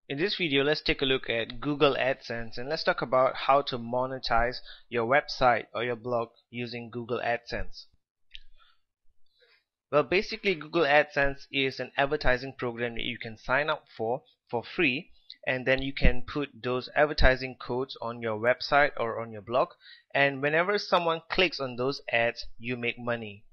In this video, let's take a look at Google AdSense and let's talk about how to monetize your website or your blog using Google AdSense. Well, basically Google AdSense is an advertising program that you can sign up for free, and then you can put those advertising codes on your website or on your blog, and whenever someone clicks on those ads, you make money.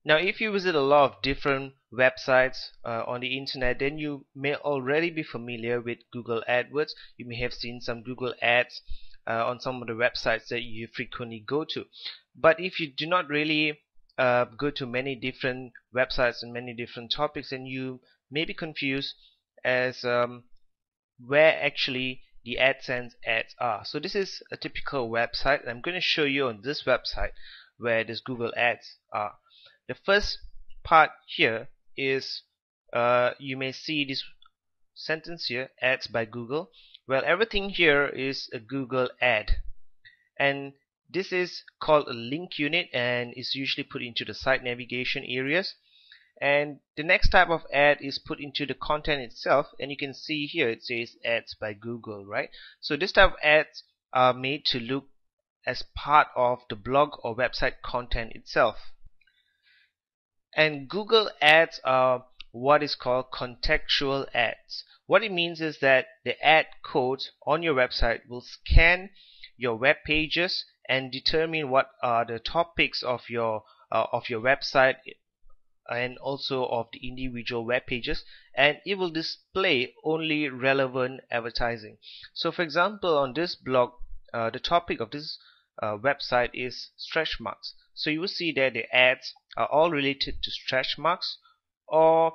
Now, if you visit a lot of different websites on the internet, then you may already be familiar with Google AdWords. You may have seen some Google ads on some of the websites that you frequently go to. But if you do not really go to many different websites and many different topics, then you may be confused as where actually the AdSense ads are. So this is a typical website, and I'm going to show you on this website where this Google ads are. The first part here is you may see this sentence here, ads by Google. Well, everything here is a Google ad, and this is called a link unit and is usually put into the site navigation areas. And the next type of ad is put into the content itself, and you can see here it says ads by Google, right? So this type of ads are made to look as part of the blog or website content itself. And Google ads are what is called contextual ads. What it means is that the ad codes on your website will scan your web pages and determine what are the topics of your website and also of the individual web pages, and it will display only relevant advertising. So for example, on this blog, the topic of this website is stretch marks. So you will see that the ads are all related to stretch marks or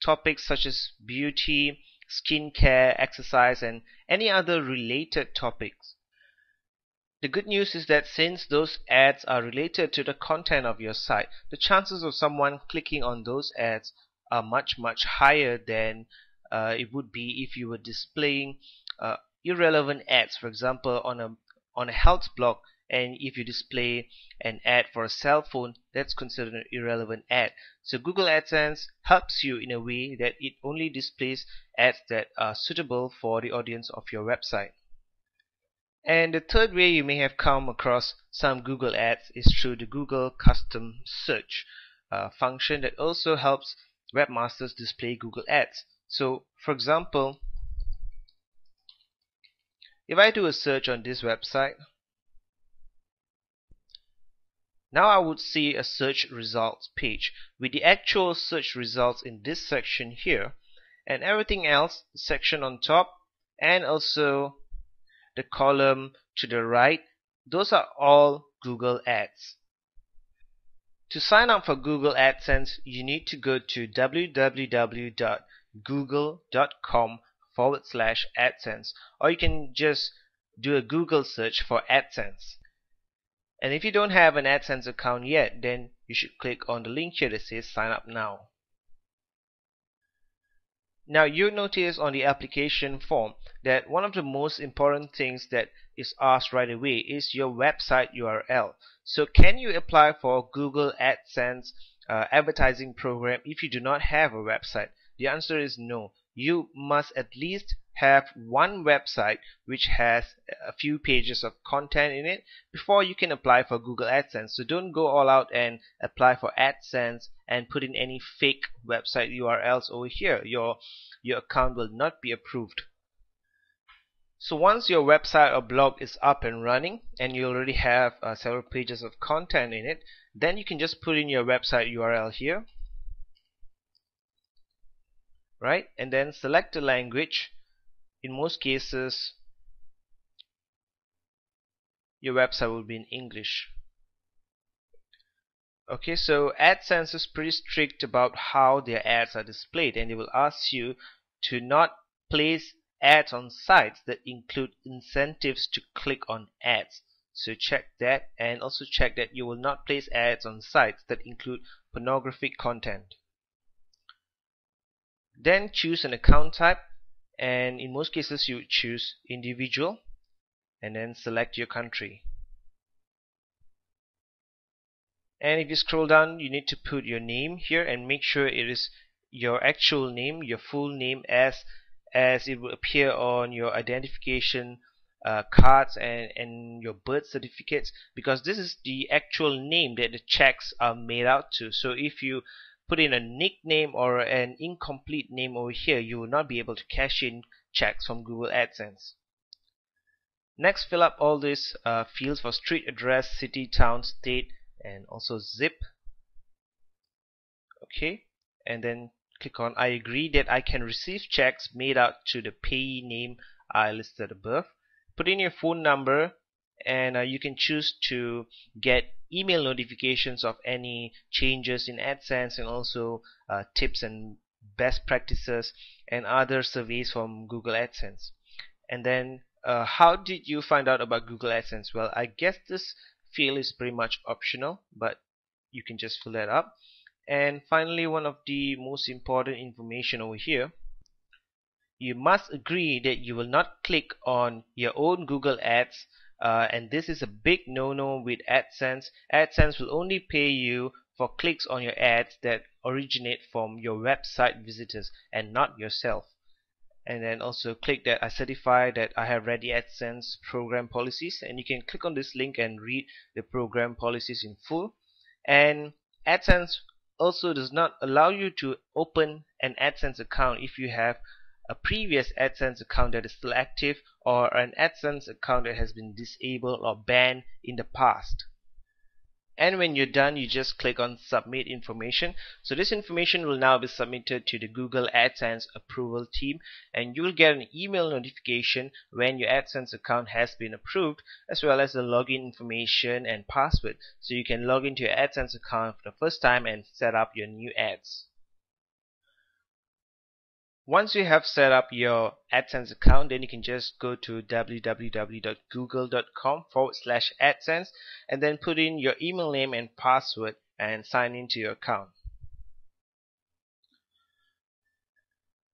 topics such as beauty, skincare, exercise, and any other related topics. The good news is that since those ads are related to the content of your site, the chances of someone clicking on those ads are much higher than it would be if you were displaying irrelevant ads. For example, on a health blog, and if you display an ad for a cell phone, that's considered an irrelevant ad. So Google AdSense helps you in a way that it only displays ads that are suitable for the audience of your website. And the third way you may have come across some Google ads is through the Google custom search function that also helps webmasters display Google ads. So for example, if I do a search on this website, now I would see a search results page with the actual search results in this section here, and everything else, the section on top and also the column to the right, those are all Google ads. To sign up for Google AdSense, you need to go to www.google.com/AdSense, or you can just do a Google search for AdSense. And if you don't have an AdSense account yet, then you should click on the link here that says sign up now. Now you notice on the application form that one of the most important things that is asked right away is your website URL. So can you apply for Google AdSense advertising program if you do not have a website? The answer is no. You must at least have one website which has a few pages of content in it before you can apply for Google AdSense. So don't go all out and apply for AdSense and put in any fake website URLs over here. Your account will not be approved. So once your website or blog is up and running and you already have several pages of content in it, then you can just put in your website URL here, right? And then select the language. In most cases, your website will be in English. Okay, so AdSense is pretty strict about how their ads are displayed, and they will ask you to not place ads on sites that include incentives to click on ads. So check that, and also check that you will not place ads on sites that include pornographic content. Then choose an account type, and in most cases you choose individual, and then select your country. And if you scroll down, you need to put your name here and make sure it is your actual name, your full name as as it will appear on your identification cards and your birth certificates, because this is the actual name that the checks are made out to. So if you put in a nickname or an incomplete name over here, you will not be able to cash in checks from Google AdSense. Next, fill up all these fields for street address, city, town, state, and also zip. Okay, and then click on I agree that I can receive checks made out to the payee name I listed above. Put in your phone number, and you can choose to get email notifications of any changes in AdSense, and also tips and best practices and other surveys from Google AdSense. And then how did you find out about Google AdSense? Well, I guess this field is pretty much optional, but you can just fill that up. And finally, one of the most important information over here, you must agree that you will not click on your own Google ads, and this is a big no-no with AdSense. AdSense will only pay you for clicks on your ads that originate from your website visitors and not yourself. And then also click that I certify that I have read the AdSense program policies, and you can click on this link and read the program policies in full. And AdSense also does not allow you to open an AdSense account if you have a previous AdSense account that is still active, or an AdSense account that has been disabled or banned in the past. And when you're done, you just click on submit information. So this information will now be submitted to the Google AdSense approval team, and you will get an email notification when your AdSense account has been approved, as well as the login information and password, so you can log into your AdSense account for the first time and set up your new ads. Once you have set up your AdSense account, then you can just go to www.google.com/AdSense and then put in your email name and password and sign into your account.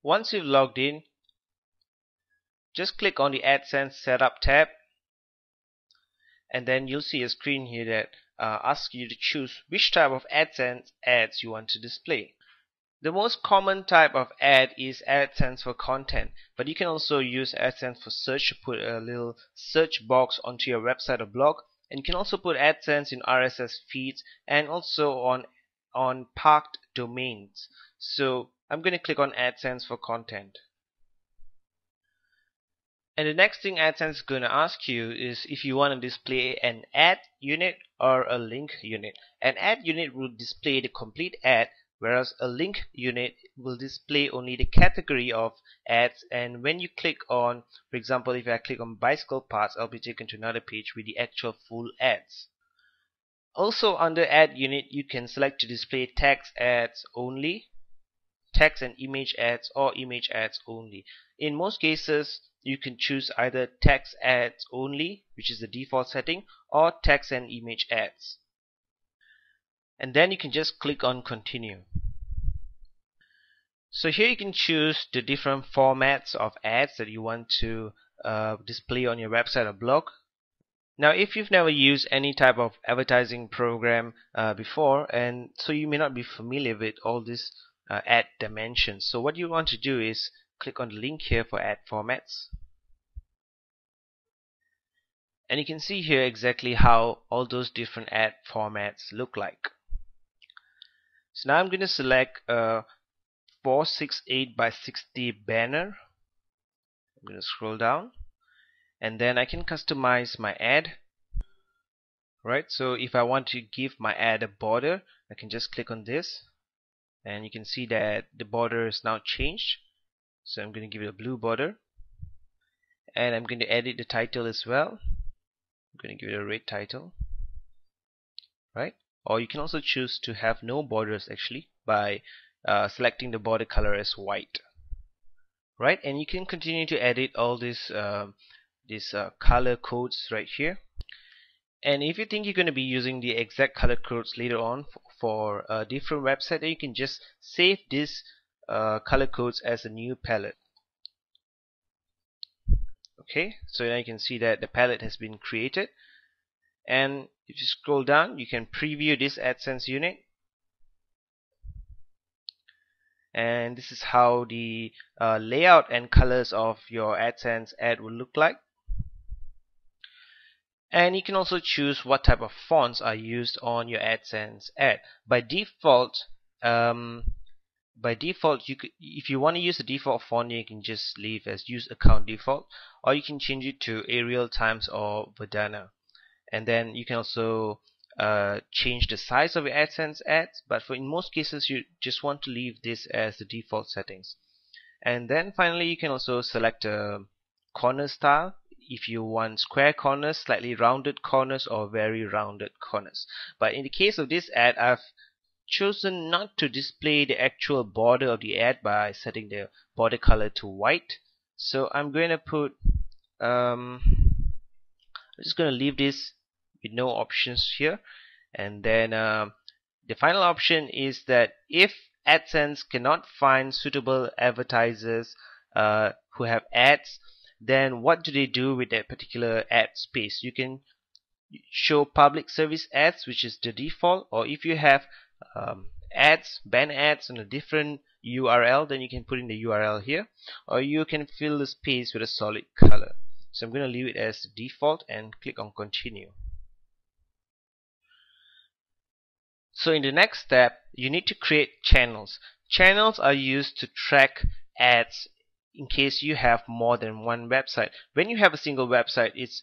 Once you've logged in, just click on the AdSense Setup tab, and then you'll see a screen here that asks you to choose which type of AdSense ads you want to display. The most common type of ad is AdSense for content, but you can also use AdSense for search to put a little search box onto your website or blog, and you can also put AdSense in RSS feeds and also on parked domains. So I'm going to click on AdSense for content. And the next thing AdSense is going to ask you is if you want to display an ad unit or a link unit. An ad unit will display the complete ad, whereas a link unit will display only the category of ads. And when you click on, for example, if I click on bicycle parts, I'll be taken to another page with the actual full ads. Also under ad unit, you can select to display text ads only, text and image ads, or image ads only. In most cases, you can choose either text ads only, which is the default setting, or text and image ads. And then you can just click on continue. So here you can choose the different formats of ads that you want to display on your website or blog. Now, if you've never used any type of advertising program before, and so you may not be familiar with all these ad dimensions, so what you want to do is click on the link here for ad formats, and you can see here exactly how all those different ad formats look like. So now I'm going to select a 468 by 60 banner. I'm going to scroll down, and then I can customize my ad. Right, so if I want to give my ad a border, I can just click on this, and you can see that the border is now changed. So I'm going to give it a blue border, and I'm going to edit the title as well. I'm going to give it a red title, right? Or you can also choose to have no borders actually by selecting the border color as white, right? And you can continue to edit all these color codes right here. And if you think you're going to be using the exact color codes later on for a different website, then you can just save these color codes as a new palette. Okay, so now you can see that the palette has been created, and if you scroll down, you can preview this AdSense unit, and this is how the layout and colors of your AdSense ad will look like. And you can also choose what type of fonts are used on your AdSense ad. By default, you could, if you want to use the default font, you can just leave as use account default, or you can change it to Arial, Times, or Verdana. And then you can also change the size of your AdSense ads, but for in most cases you just want to leave this as the default settings. And then finally you can also select a corner style if you want square corners, slightly rounded corners, or very rounded corners. But in the case of this ad, I've chosen not to display the actual border of the ad by setting the border color to white. So I'm going to put I'm just going to leave this with no options here. And then the final option is that if AdSense cannot find suitable advertisers who have ads, then what do they do with that particular ad space? You can show public service ads, which is the default, or if you have ads, ban ads on a different URL, then you can put in the URL here, or you can fill the space with a solid color. So I'm going to leave it as default and click on continue. So in the next step, you need to create channels. Channels are used to track ads in case you have more than one website. When you have a single website, it's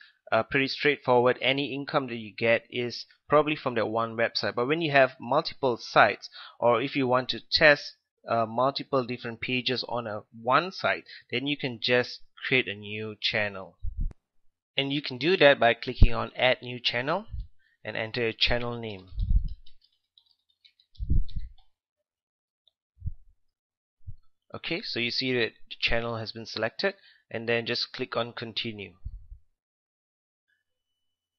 pretty straightforward. Any income that you get is probably from that one website. But when you have multiple sites, or if you want to test multiple different pages on one site, then you can just create a new channel. And you can do that by clicking on Add New Channel and enter a channel name. Okay, so you see that the channel has been selected, and then just click on continue.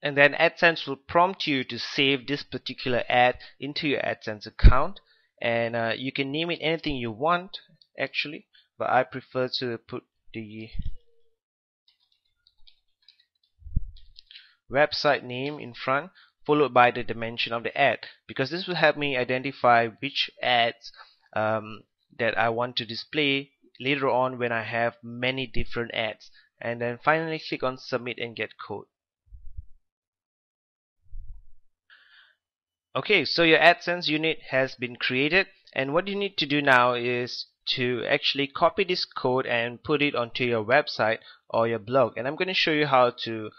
And then AdSense will prompt you to save this particular ad into your AdSense account, and you can name it anything you want actually, but I prefer to put the website name in front followed by the dimension of the ad, because this will help me identify which ads that I want to display later on when I have many different ads. And then finally click on submit and get code. Okay, so your AdSense unit has been created, and what you need to do now is to actually copy this code and put it onto your website or your blog. And I'm going to show you how to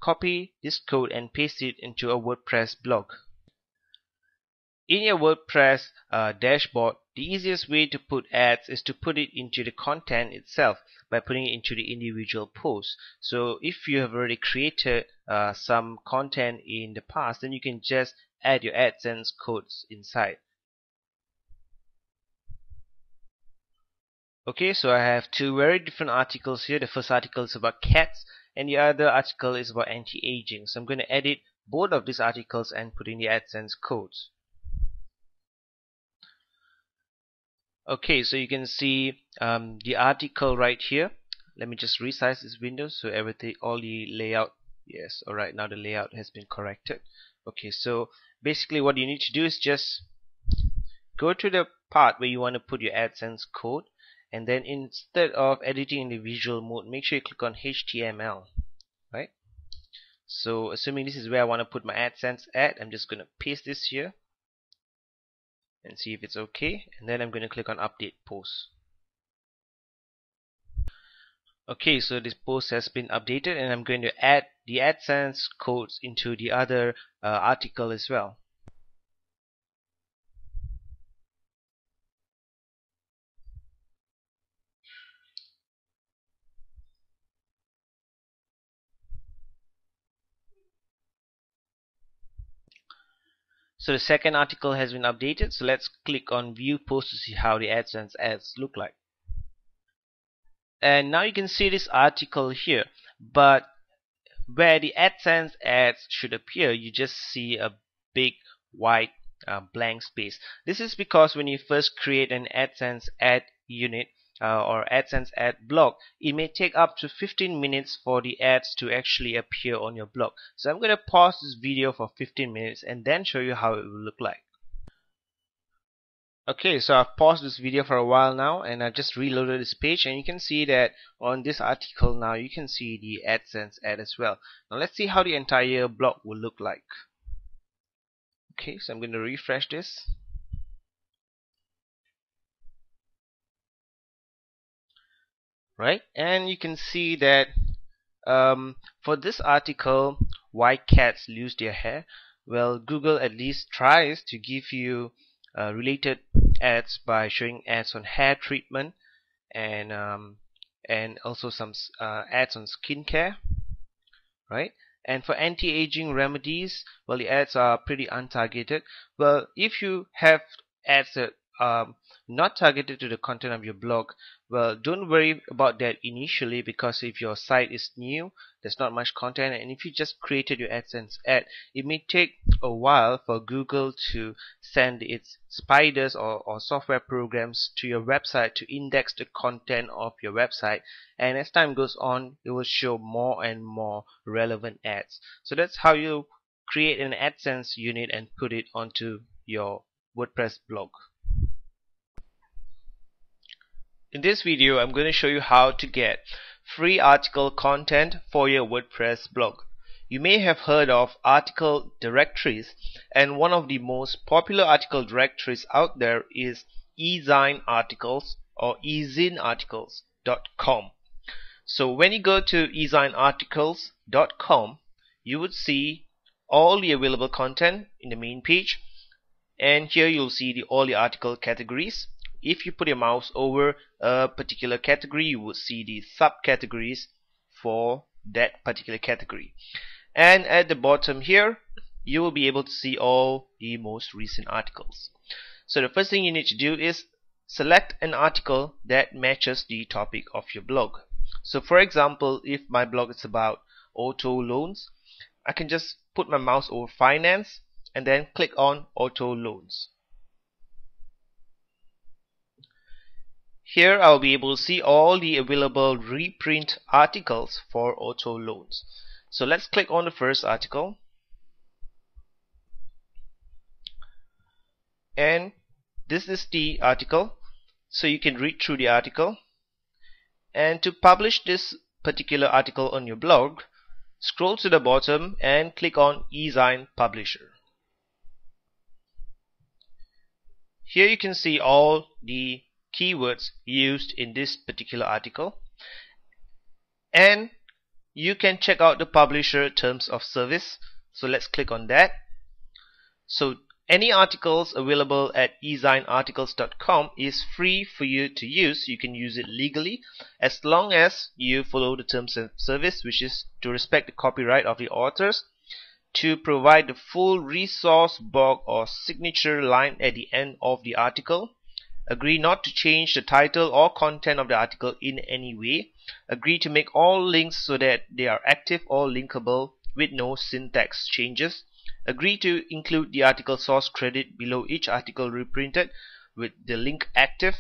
copy this code and paste it into a WordPress blog. In your WordPress dashboard, the easiest way to put ads is to put it into the content itself by putting it into the individual posts. So if you have already created some content in the past, then you can just add your AdSense codes inside. Okay, so I have two very different articles here. The first article is about cats, and the other article is about anti-aging. So I'm going to edit both of these articles and put in the AdSense codes. Okay, so you can see the article right here. Let me just resize this window so everything, all the layout, yes, alright, now the layout has been corrected. Okay, so basically what you need to do is just go to the part where you want to put your AdSense code, and then instead of editing in the visual mode, make sure you click on HTML, right? So assuming this is where I want to put my AdSense ad, I'm just going to paste this here and see if it's okay, and then I'm going to click on update post. Okay, so this post has been updated, and I'm going to add the AdSense codes into the other article as well. So the second article has been updated, so let's click on view post to see how the AdSense ads look like. And now you can see this article here, but where the AdSense ads should appear, you just see a big white blank space. This is because when you first create an AdSense ad unit or AdSense ad blog, it may take up to 15 minutes for the ads to actually appear on your blog. So I'm going to pause this video for 15 minutes and then show you how it will look like. Okay, so I've paused this video for a while now and I've just reloaded this page, and you can see that on this article now you can see the AdSense ad as well. Now let's see how the entire blog will look like. Okay, so I'm going to refresh this. Right, and you can see that for this article, why cats lose their hair, well, Google at least tries to give you related ads by showing ads on hair treatment and also some ads on skincare, right? And for anti-aging remedies, well, the ads are pretty untargeted. Well, if you have ads that are not targeted to the content of your blog, well, don't worry about that initially, because if your site is new, there's not much content, and if you just created your AdSense ad, it may take a while for Google to send its spiders or software programs to your website to index the content of your website, and as time goes on, it will show more and more relevant ads. So that's how you create an AdSense unit and put it onto your WordPress blog. In this video, I'm going to show you how to get free article content for your WordPress blog. You may have heard of article directories, and one of the most popular article directories out there is ezine articles or ezinearticles.com. So when you go to ezinearticles.com, you would see all the available content in the main page, and here you'll see all the article categories. If you put your mouse over a particular category, you will see the subcategories for that particular category. And at the bottom here, you will be able to see all the most recent articles. So the first thing you need to do is select an article that matches the topic of your blog. So for example, if my blog is about auto loans, I can just put my mouse over finance and then click on auto loans. Here I'll be able to see all the available reprint articles for auto loans. So let's click on the first article, and this is the article, so you can read through the article. And to publish this particular article on your blog, scroll to the bottom and click on Ezine Publisher. Here you can see all the keywords used in this particular article, and you can check out the publisher terms of service. So let's click on that. So any articles available at ezinearticles.com is free for you to use. You can use it legally as long as you follow the terms of service, which is to respect the copyright of the authors, to provide the full resource blog or signature line at the end of the article, agree not to change the title or content of the article in any way, agree to make all links so that they are active or linkable with no syntax changes, agree to include the article source credit below each article reprinted with the link active,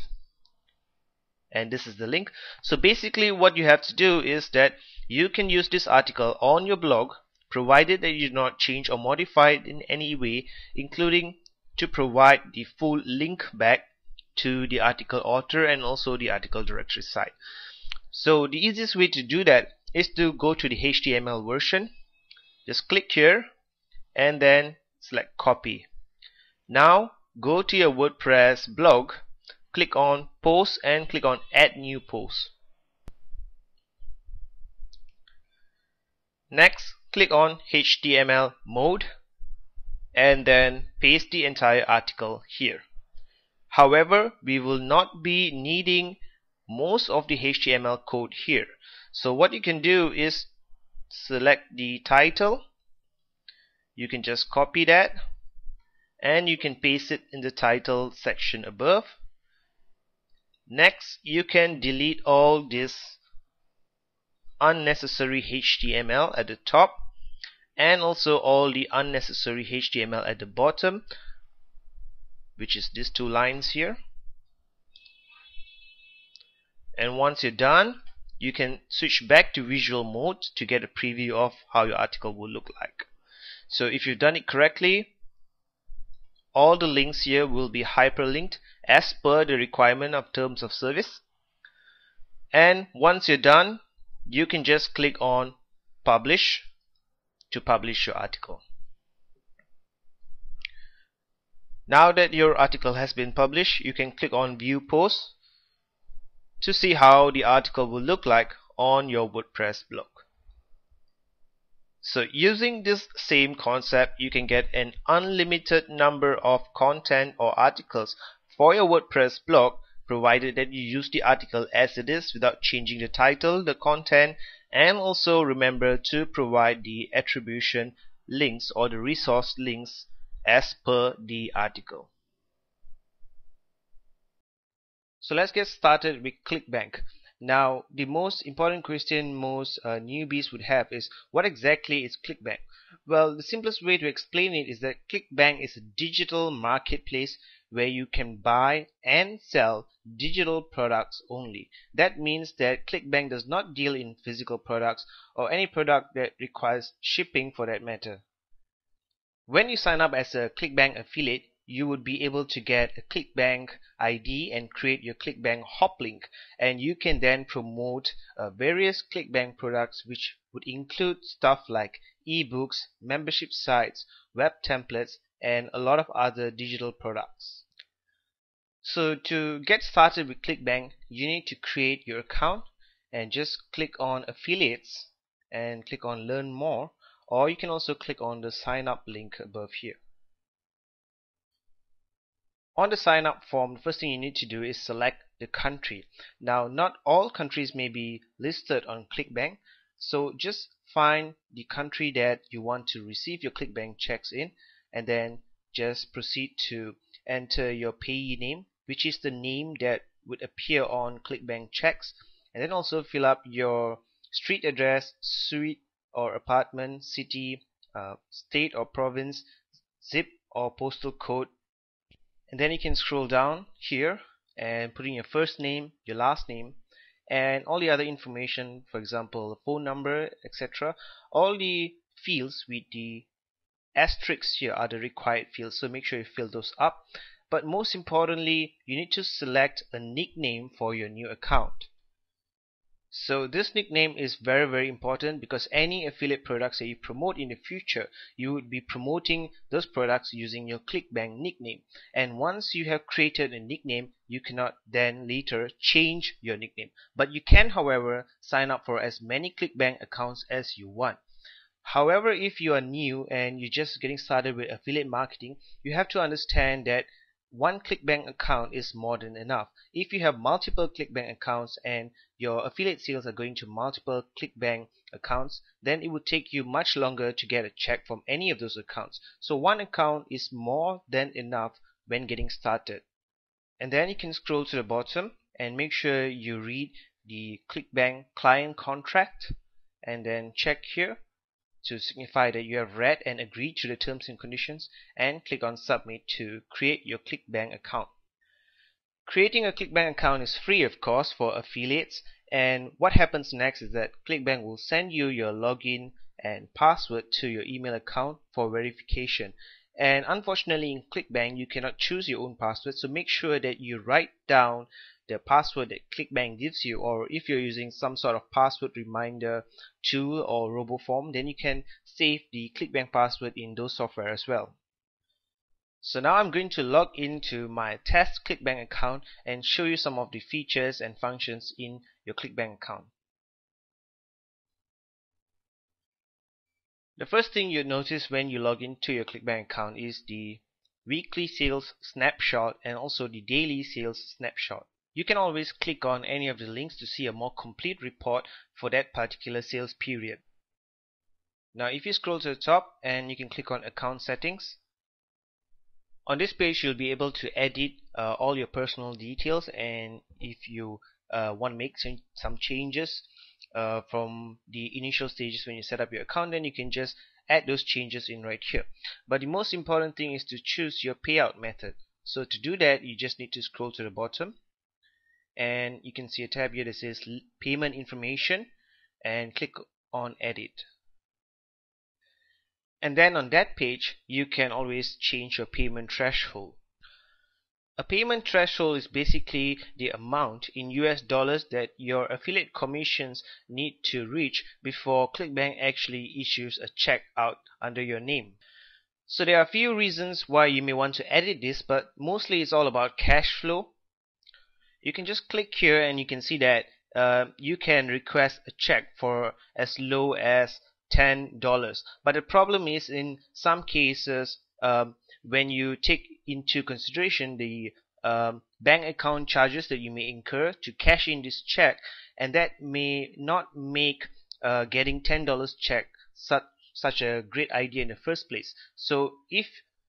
and this is the link. So basically what you have to do is that you can use this article on your blog provided that you do not change or modify it in any way, including to provide the full link back to the article author and also the article directory site. So the easiest way to do that is to go to the HTML version. Just click here and then select copy. Now go to your WordPress blog, click on post and click on add new post. Next, click on HTML mode and then paste the entire article here. However, we will not be needing most of the HTML code here. So what you can do is select the title. You can just copy that and you can paste it in the title section above. Next, you can delete all this unnecessary HTML at the top and also all the unnecessary HTML at the bottom, which is these two lines here. And once you're done, you can switch back to visual mode to get a preview of how your article will look like. So if you've done it correctly, all the links here will be hyperlinked as per the requirement of terms of service. And once you're done, you can just click on publish to publish your article. Now that your article has been published, you can click on view post to see how the article will look like on your WordPress blog. So using this same concept, you can get an unlimited number of content or articles for your WordPress blog, provided that you use the article as it is without changing the title, the content, and also remember to provide the attribution links or the resource links as per the article. So let's get started with ClickBank. Now, the most important question most newbies would have is, what exactly is ClickBank? Well, the simplest way to explain it is that ClickBank is a digital marketplace where you can buy and sell digital products only. That means that ClickBank does not deal in physical products or any product that requires shipping for that matter. When you sign up as a ClickBank affiliate, you would be able to get a ClickBank ID and create your ClickBank Hoplink, and you can then promote various ClickBank products, which would include stuff like ebooks, membership sites, web templates, and a lot of other digital products. So to get started with ClickBank, you need to create your account and just click on affiliates and click on learn more, or you can also click on the sign up link above here. On the sign up form, the first thing you need to do is select the country. Now, not all countries may be listed on ClickBank, so just find the country that you want to receive your ClickBank checks in, and then just proceed to enter your payee name, which is the name that would appear on ClickBank checks, and then also fill up your street address, suite or apartment, city, state or province, zip or postal code. And then you can scroll down here and put in your first name, your last name, and all the other information, for example, phone number, etc. All the fields with the asterisks here are the required fields, so make sure you fill those up. But most importantly, you need to select a nickname for your new account. So this nickname is very important, because any affiliate products that you promote in the future, you would be promoting those products using your ClickBank nickname. And once you have created a nickname, you cannot then later change your nickname. But you can, however, sign up for as many ClickBank accounts as you want. However, if you are new and you're just getting started with affiliate marketing, you have to understand that one ClickBank account is more than enough. If you have multiple ClickBank accounts and your affiliate sales are going to multiple ClickBank accounts, then it would take you much longer to get a check from any of those accounts. So one account is more than enough when getting started. And then you can scroll to the bottom and make sure you read the ClickBank client contract, and then check here to signify that you have read and agreed to the terms and conditions, and click on submit to create your ClickBank account. Creating a ClickBank account is free, of course, for affiliates, and what happens next is that ClickBank will send you your login and password to your email account for verification. And unfortunately, in ClickBank you cannot choose your own password, so make sure that you write down the password that ClickBank gives you, or if you're using some sort of password reminder tool or RoboForm, then you can save the ClickBank password in those software as well. So now I'm going to log into my test ClickBank account and show you some of the features and functions in your ClickBank account. The first thing you notice when you log into your ClickBank account is the weekly sales snapshot and also the daily sales snapshot. You can always click on any of the links to see a more complete report for that particular sales period. Now if you scroll to the top, and you can click on account settings. On this page you'll be able to edit all your personal details, and if you want to make some changes from the initial stages when you set up your account, then you can just add those changes in right here. But the most important thing is to choose your payout method. So to do that, you just need to scroll to the bottom, and you can see a tab here that says payment information, and click on edit. And then on that page you can always change your payment threshold. A payment threshold is basically the amount in US dollars that your affiliate commissions need to reach before ClickBank actually issues a check out under your name. So there are a few reasons why you may want to edit this, but mostly it's all about cash flow. You can just click here and you can see that you can request a check for as low as $10. But the problem is, in some cases, when you take into consideration the bank account charges that you may incur to cash in this check, and that may not make getting $10 check such a great idea in the first place. So if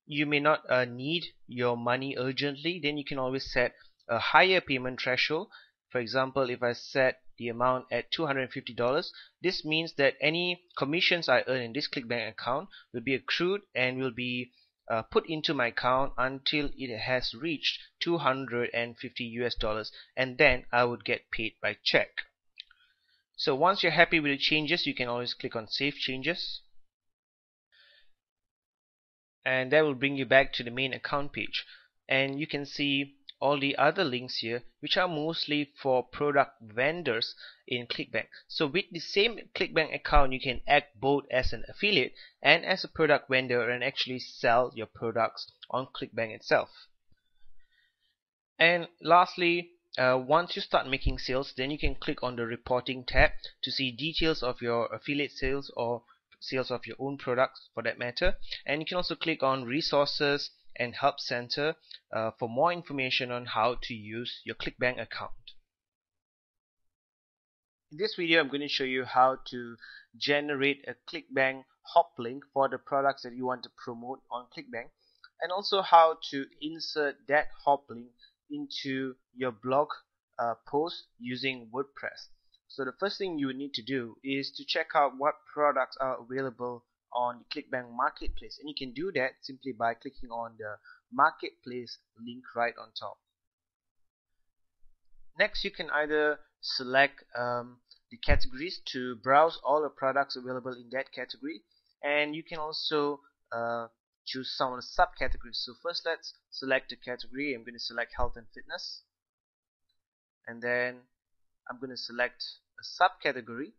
you may not need your money urgently, then you can always set a higher payment threshold. For example, if I set the amount at $250, this means that any commissions I earn in this ClickBank account will be accrued and will be put into my account until it has reached $250, and then I would get paid by check. So once you're happy with the changes, you can always click on Save Changes, and that will bring you back to the main account page, and you can see all the other links here, which are mostly for product vendors in ClickBank. So with the same ClickBank account, you can act both as an affiliate and as a product vendor and actually sell your products on ClickBank itself. And lastly, once you start making sales, then you can click on the reporting tab to see details of your affiliate sales or sales of your own products for that matter. And you can also click on resources and help center for more information on how to use your ClickBank account. In this video, I'm going to show you how to generate a ClickBank Hoplink for the products that you want to promote on ClickBank, and also how to insert that Hoplink into your blog post using WordPress. So the first thing you need to do is to check out what products are available on the ClickBank marketplace, and you can do that simply by clicking on the marketplace link right on top. Next, you can either select the categories to browse all the products available in that category, and you can also choose some of the subcategories. So first, let's select a category. I'm going to select health and fitness, and then I'm going to select a subcategory,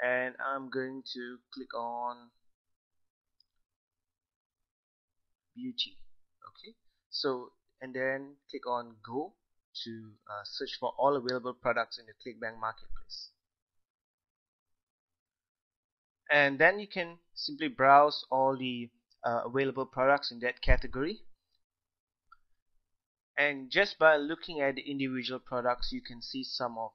and I'm going to click on beauty. Okay, so and then click on go to search for all available products in the ClickBank marketplace, and then you can simply browse all the available products in that category. And just by looking at the individual products, you can see some of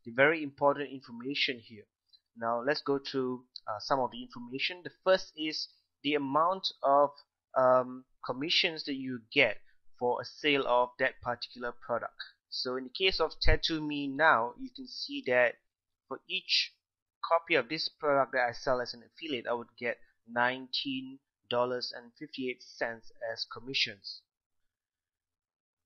the very important information here. Now let's go through some of the information. The first is the amount of commissions that you get for a sale of that particular product. So in the case of Tattoo Me Now, you can see that for each copy of this product that I sell as an affiliate, I would get $19.58 as commissions.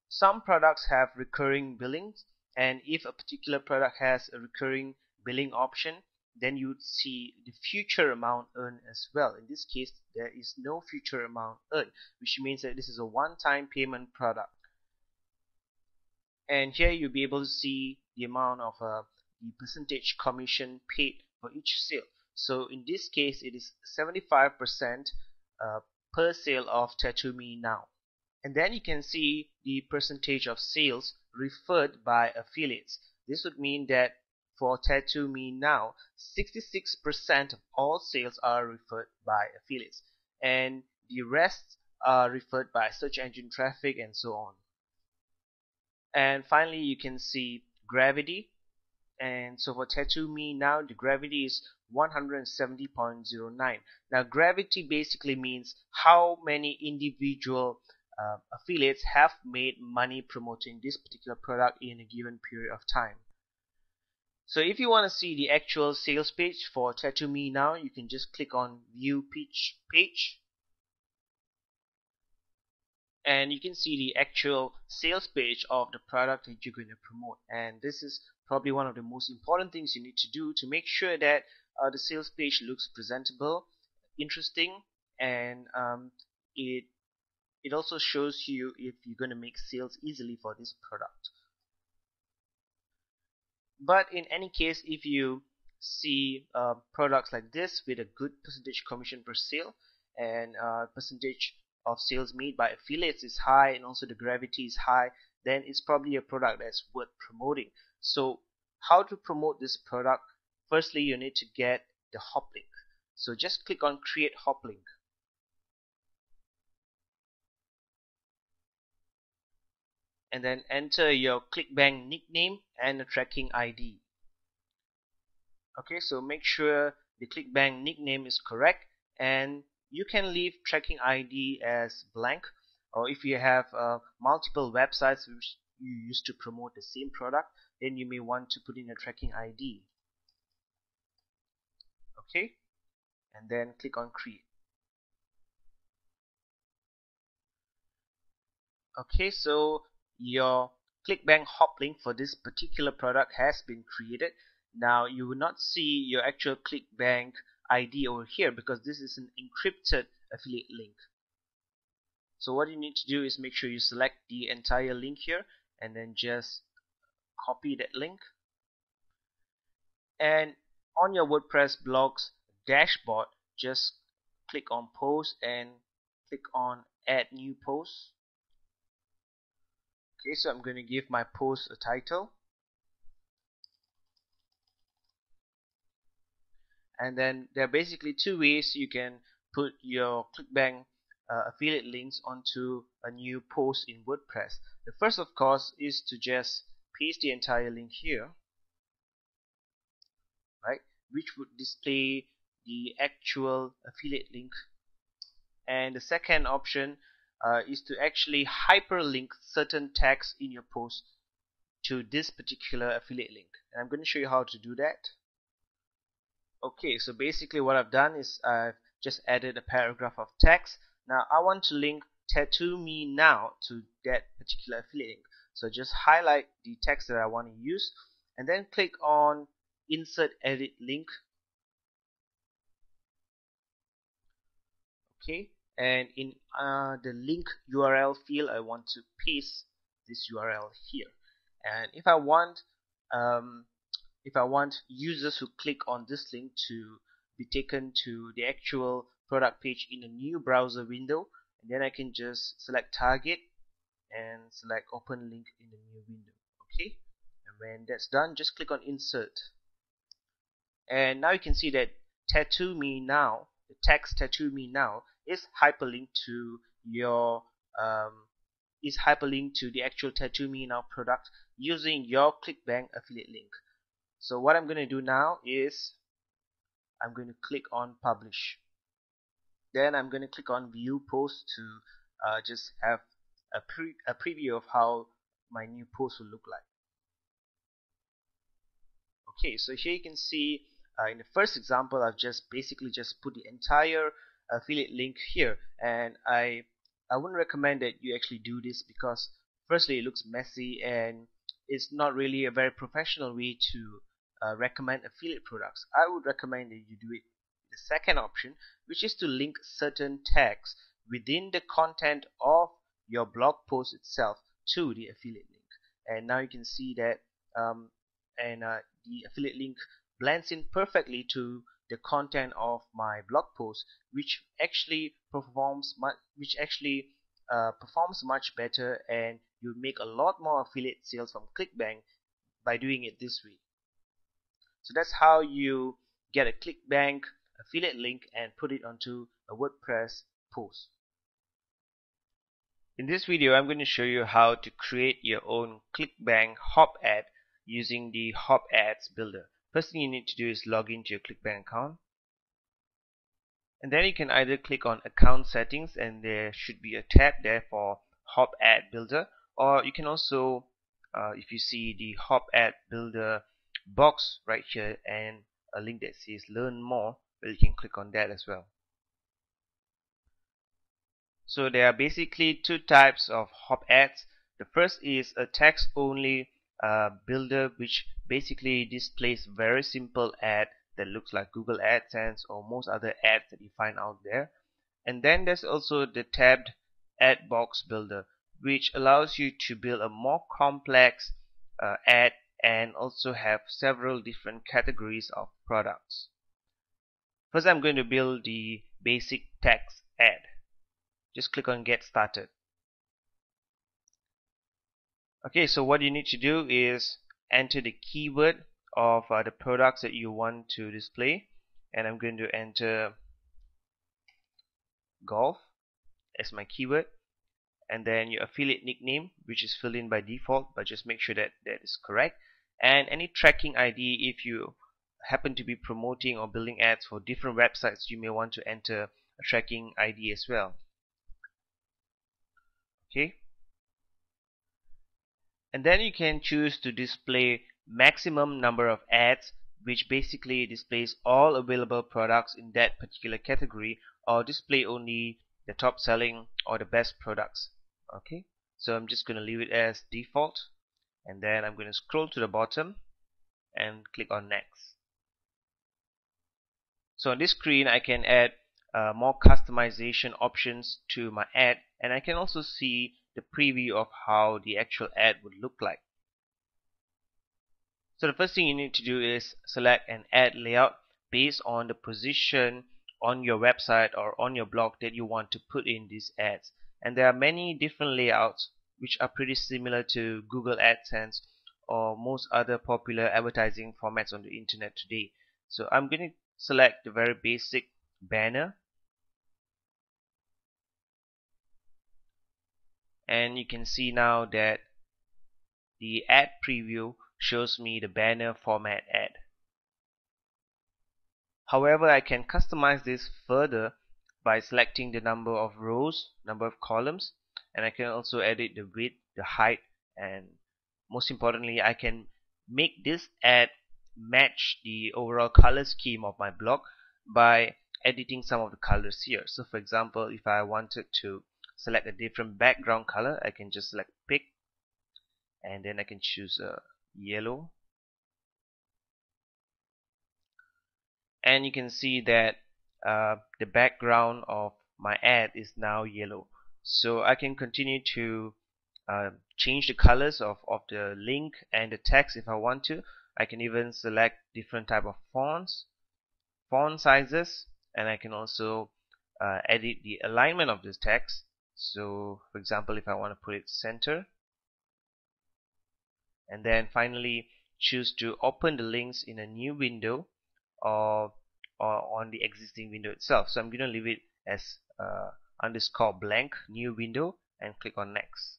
Some products have recurring billings, and if a particular product has a recurring billing option, then you would see the future amount earned as well. In this case, there is no future amount earned, which means that this is a one-time payment product. And here you'll be able to see the amount of the percentage commission paid for each sale. So in this case, it is 75% per sale of Tattoo Me Now. And then you can see the percentage of sales referred by affiliates. This would mean that for Tattoo Me Now, 66% of all sales are referred by affiliates, and the rest are referred by search engine traffic and so on. And finally, you can see gravity. And so for Tattoo Me Now, the gravity is 170.09. Now gravity basically means how many individual affiliates have made money promoting this particular product in a given period of time. So if you want to see the actual sales page for Tattoo Me Now, you can just click on View Page, and you can see the actual sales page of the product that you're going to promote. And this is probably one of the most important things you need to do to make sure that the sales page looks presentable, interesting, and it it also shows you if you're going to make sales easily for this product. But in any case, if you see products like this with a good percentage commission per sale, and percentage of sales made by affiliates is high, and also the gravity is high, then it's probably a product that's worth promoting. So how to promote this product? Firstly, you need to get the Hoplink. So just click on create Hoplink. And then enter your ClickBank nickname and a tracking ID. Okay, so make sure the ClickBank nickname is correct, and you can leave tracking ID as blank, or if you have multiple websites which you use to promote the same product, then you may want to put in a tracking ID. Okay, and then click on create. Okay, so your ClickBank Hoplink for this particular product has been created. Now you will not see your actual ClickBank ID over here because this is an encrypted affiliate link. So what you need to do is make sure you select the entire link here and then just copy that link. And on your WordPress blog's dashboard, just click on post and click on add new post. Okay, so I'm going to give my post a title, and then there are basically two ways you can put your ClickBank affiliate links onto a new post in WordPress. The first, of course, is to just paste the entire link here, right, which would display the actual affiliate link. And the second option is to actually hyperlink certain tags in your post to this particular affiliate link, and I'm going to show you how to do that. Okay, so basically what I've done is I've just added a paragraph of text. Now I want to link tattoo me now to that particular affiliate link, so just highlight the text that I want to use and then click on insert edit link. Okay, and in the link URL field I want to paste this URL here, and if I want users who click on this link to be taken to the actual product page in a new browser window, and then I can just select target and select open link in the new window. Okay, and when that's done, just click on insert, and now you can see that tattoo me now, the text tattoo me now is hyperlinked to your the actual tattoo me now product using your ClickBank affiliate link. So what I'm going to do now is I'm going to click on publish. Then I'm going to click on view post to just have a preview of how my new post will look like. Okay, so here you can see in the first example I've just basically just put the entire affiliate link here, and I wouldn't recommend that you actually do this because firstly it looks messy and it's not really a very professional way to recommend affiliate products. I would recommend that you do it the second option, which is to link certain tags within the content of your blog post itself to the affiliate link. And now you can see that the affiliate link blends in perfectly to the content of my blog post, which actually performs much better, and you make a lot more affiliate sales from ClickBank by doing it this way. So that's how you get a ClickBank affiliate link and put it onto a WordPress post. In this video I'm going to show you how to create your own ClickBank HopAd using the HopAds builder. First thing you need to do is log into your ClickBank account, and then you can either click on account settings and there should be a tab there for HopAd builder, or you can also if you see the HopAd builder box right here and a link that says learn more, well, you can click on that as well. So there are basically two types of HopAds. The first is a text only builder, which basically displays very simple ad that looks like Google AdSense or most other ads that you find out there. And then there's also the tabbed ad box builder, which allows you to build a more complex ad and also have several different categories of products. First, I'm going to build the basic text ad. Just click on Get Started. Okay, so what you need to do is enter the keyword of the products that you want to display, and I'm going to enter golf as my keyword, and then your affiliate nickname, which is filled in by default, but just make sure that that is correct, and any tracking ID. If you happen to be promoting or building ads for different websites, you may want to enter a tracking ID as well. Okay, and then you can choose to display maximum number of ads, which basically displays all available products in that particular category, or display only the top selling or the best products. Okay, so I'm just going to leave it as default, and then I'm going to scroll to the bottom and click on next. So on this screen I can add more customization options to my ad, and I can also see the preview of how the actual ad would look like. So the first thing you need to do is select an ad layout based on the position on your website or on your blog that you want to put in these ads. And there are many different layouts which are pretty similar to Google AdSense or most other popular advertising formats on the internet today. So I'm going to select the very basic banner, and you can see now that the ad preview shows me the banner format ad. However, I can customize this further by selecting the number of rows, number of columns, and I can also edit the width, the height, and most importantly, I can make this ad match the overall color scheme of my blog by editing some of the colors here. So for example, if I wanted to select a different background color, I can just select pick, and then I can choose yellow, and you can see that the background of my ad is now yellow. So I can continue to change the colors of the link and the text if I want to. I can even select different type of fonts, font sizes, and I can also edit the alignment of this text. So for example, if I want to put it center, and then finally choose to open the links in a new window or on the existing window itself. So I'm going to leave it as underscore blank new window and click on next.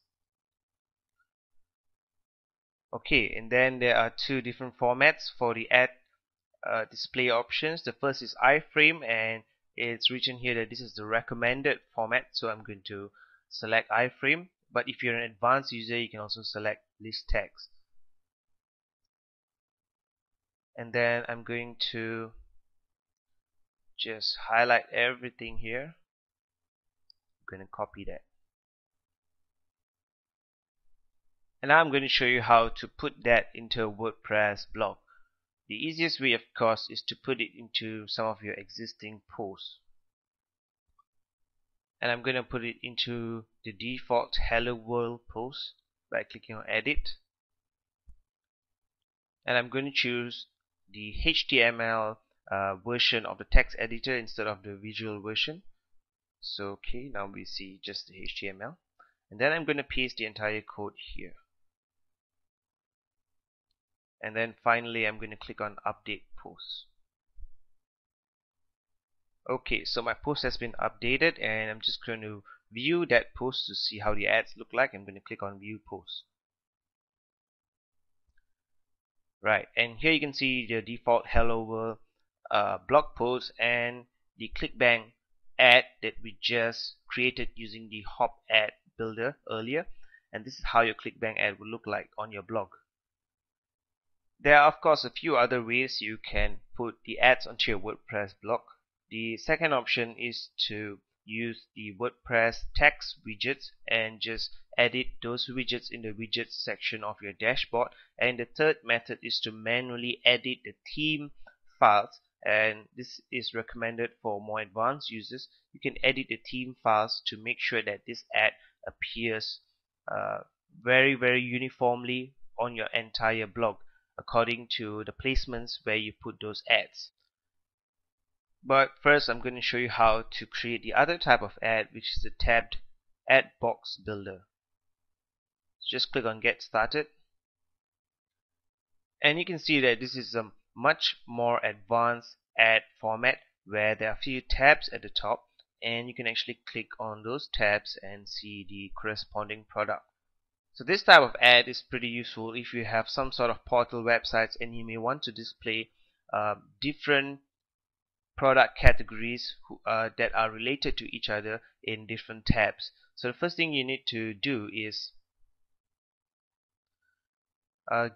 Okay, and then there are two different formats for the ad display options. The first is iframe, and it's written here that this is the recommended format, so I'm going to select iframe. But if you're an advanced user, you can also select list text. And then I'm going to just highlight everything here. I'm going to copy that. And now I'm going to show you how to put that into a WordPress blog. The easiest way, of course, is to put it into some of your existing posts. And I'm going to put it into the default Hello World post by clicking on Edit. And I'm going to choose the HTML version of the text editor instead of the visual version. So okay, now we see just the HTML, and then I'm going to paste the entire code here, and then finally I'm going to click on Update Post. Okay, so my post has been updated, and I'm just going to view that post to see how the ads look like. I'm going to click on View Post. Right, and here you can see the default Hello World blog post and the ClickBank ad that we just created using the HopAd builder earlier, and this is how your ClickBank ad will look like on your blog. There are of course a few other ways you can put the ads onto your WordPress blog. The second option is to use the WordPress text widgets and just edit those widgets in the widgets section of your dashboard. And the third method is to manually edit the theme files and this is recommended for more advanced users. You can edit the theme files to make sure that this ad appears very uniformly on your entire blog according to the placements where you put those ads. But first I'm going to show you how to create the other type of ad, which is the tabbed ad box builder. So just click on get started, and you can see that this is a much more advanced ad format where there are a few tabs at the top, and you can actually click on those tabs and see the corresponding product. So this type of ad is pretty useful if you have some sort of portal websites and you may want to display different product categories that are related to each other in different tabs. So the first thing you need to do is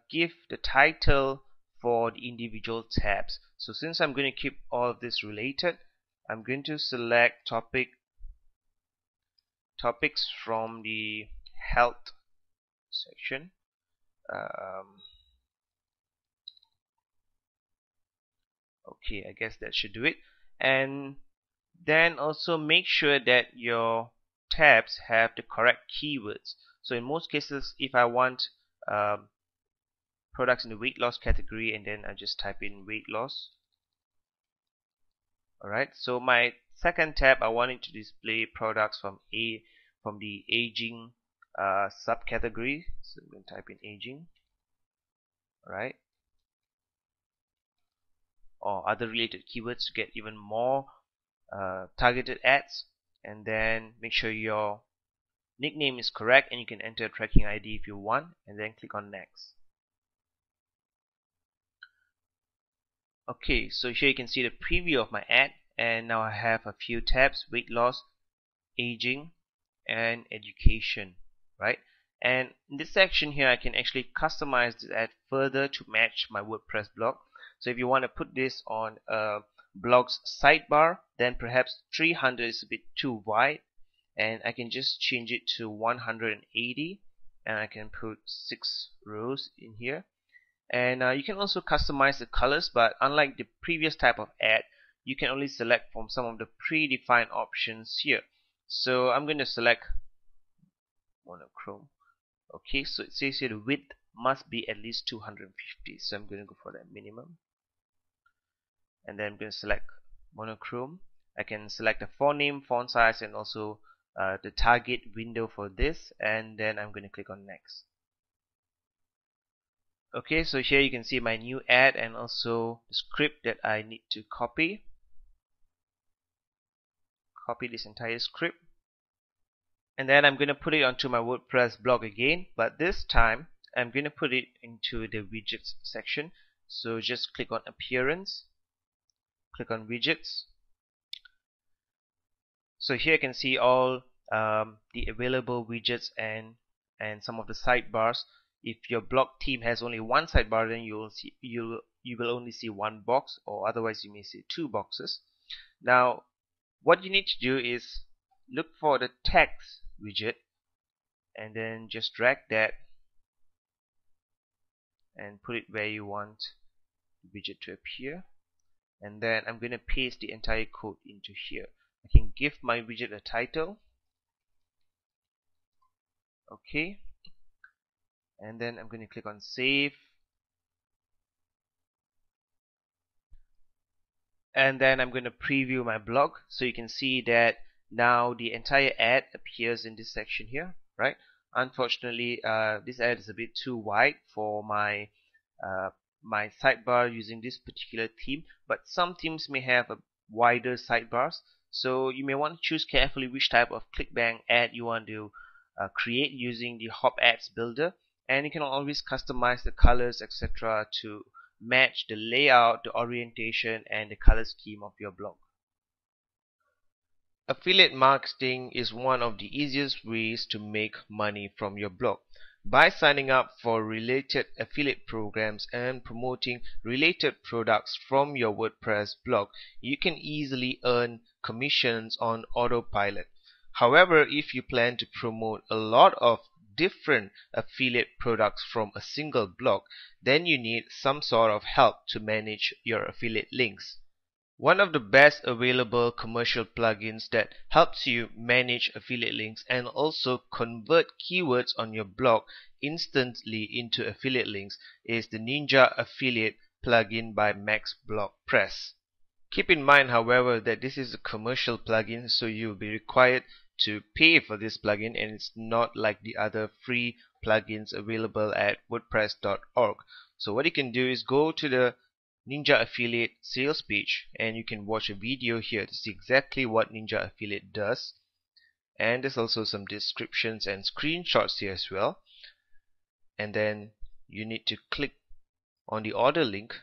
give the title for the individual tabs. So since I'm going to keep all of this related, I'm going to select topics from the health section. Okay, I guess that should do it. And then also make sure that your tabs have the correct keywords. So in most cases, if I want products in the weight loss category, and then I just type in weight loss. Alright, so my second tab, I want it to display products from the aging subcategory. So I'm going to type in aging. Alright, or other related keywords to get even more targeted ads. And then make sure your nickname is correct, and you can enter a tracking ID if you want, and then click on next. Okay, so here you can see the preview of my ad, and now I have a few tabs: weight loss, aging, and education, right? And in this section here, I can actually customize this ad further to match my WordPress blog. So if you want to put this on a blog's sidebar, then perhaps 300 is a bit too wide, and I can just change it to 180, and I can put 6 rows in here. And you can also customize the colors, but unlike the previous type of ad, you can only select from some of the predefined options here. So I'm going to select monochrome. Okay, so it says here the width must be at least 250, so I'm going to go for that minimum. And then I'm going to select monochrome. I can select the font name, font size, and also the target window for this, and then I'm going to click on next. Okay, so here you can see my new ad and also the script that I need to copy. Copy this entire script, and then I'm going to put it onto my WordPress blog again, but this time I'm going to put it into the widgets section. So just click on appearance, click on widgets. So here you can see all the available widgets and some of the sidebars. If your blog theme has only one sidebar, then you will only see one box, or otherwise you may see 2 boxes. Now what you need to do is look for the text widget, and then just drag that and put it where you want the widget to appear. And then I'm going to paste the entire code into here. I can give my widget a title. Okay, and then I'm going to click on save, and then I'm going to preview my blog. So you can see that now the entire ad appears in this section here, right? Unfortunately, this ad is a bit too wide for my my sidebar using this particular theme, but some themes may have a wider sidebars, so you may want to choose carefully which type of ClickBank ad you want to create using the HopAd builder. And you can always customize the colors, etc., to match the layout, the orientation, and the color scheme of your blog. Affiliate marketing is one of the easiest ways to make money from your blog. By signing up for related affiliate programs and promoting related products from your WordPress blog, you can easily earn commissions on autopilot. However, if you plan to promote a lot of different affiliate products from a single blog, then you need some sort of help to manage your affiliate links. One of the best available commercial plugins that helps you manage affiliate links and also convert keywords on your blog instantly into affiliate links is the Ninja Affiliate plugin by WordPress. Keep in mind, however, that this is a commercial plugin, so you'll be required to pay for this plugin, and it's not like the other free plugins available at WordPress.org. So what you can do is go to the Ninja Affiliate sales page and you can watch a video here to see exactly what Ninja Affiliate does. And there's also some descriptions and screenshots here as well. And then you need to click on the order link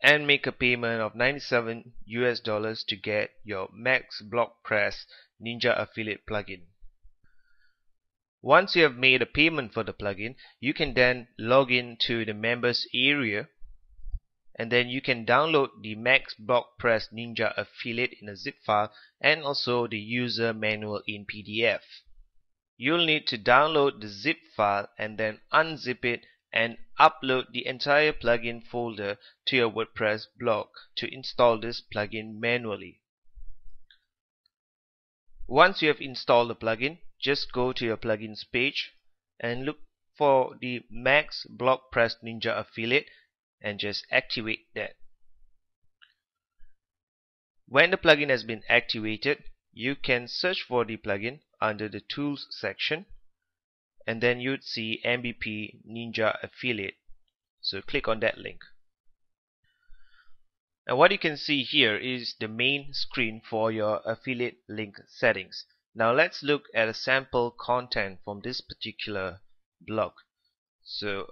and make a payment of $97 to get your WordPress Ninja Affiliate plugin. Once you have made a payment for the plugin, you can then log in to the members area, and then you can download the WordPress Ninja Affiliate in a zip file and also the user manual in PDF. You'll need to download the zip file and then unzip it and upload the entire plugin folder to your WordPress blog to install this plugin manually. Once you have installed the plugin, just go to your plugins page and look for the WordPress Ninja Affiliate and just activate that. When the plugin has been activated, you can search for the plugin under the Tools section, and then you'd see MVP Ninja Affiliate. So click on that link. And what you can see here is the main screen for your affiliate link settings. Now let's look at a sample content from this particular blog. So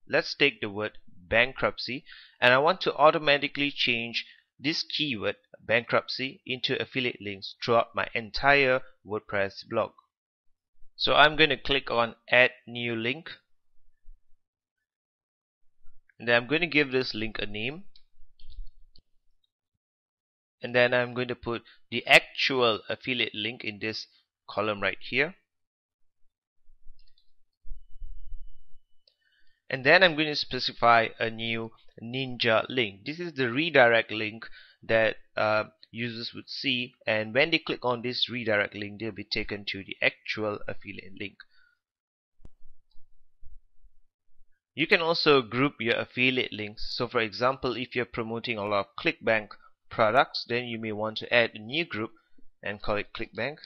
let's take the word bankruptcy, and I want to automatically change this keyword bankruptcy into affiliate links throughout my entire WordPress blog. So I'm going to click on add new link, and then I'm going to give this link a name, and then I'm going to put the actual affiliate link in this column right here. And then I'm going to specify a new Ninja link. This is the redirect link that users would see, and when they click on this redirect link, they'll be taken to the actual affiliate link. You can also group your affiliate links. So for example, if you're promoting a lot of ClickBank products, then you may want to add a new group and call it ClickBank.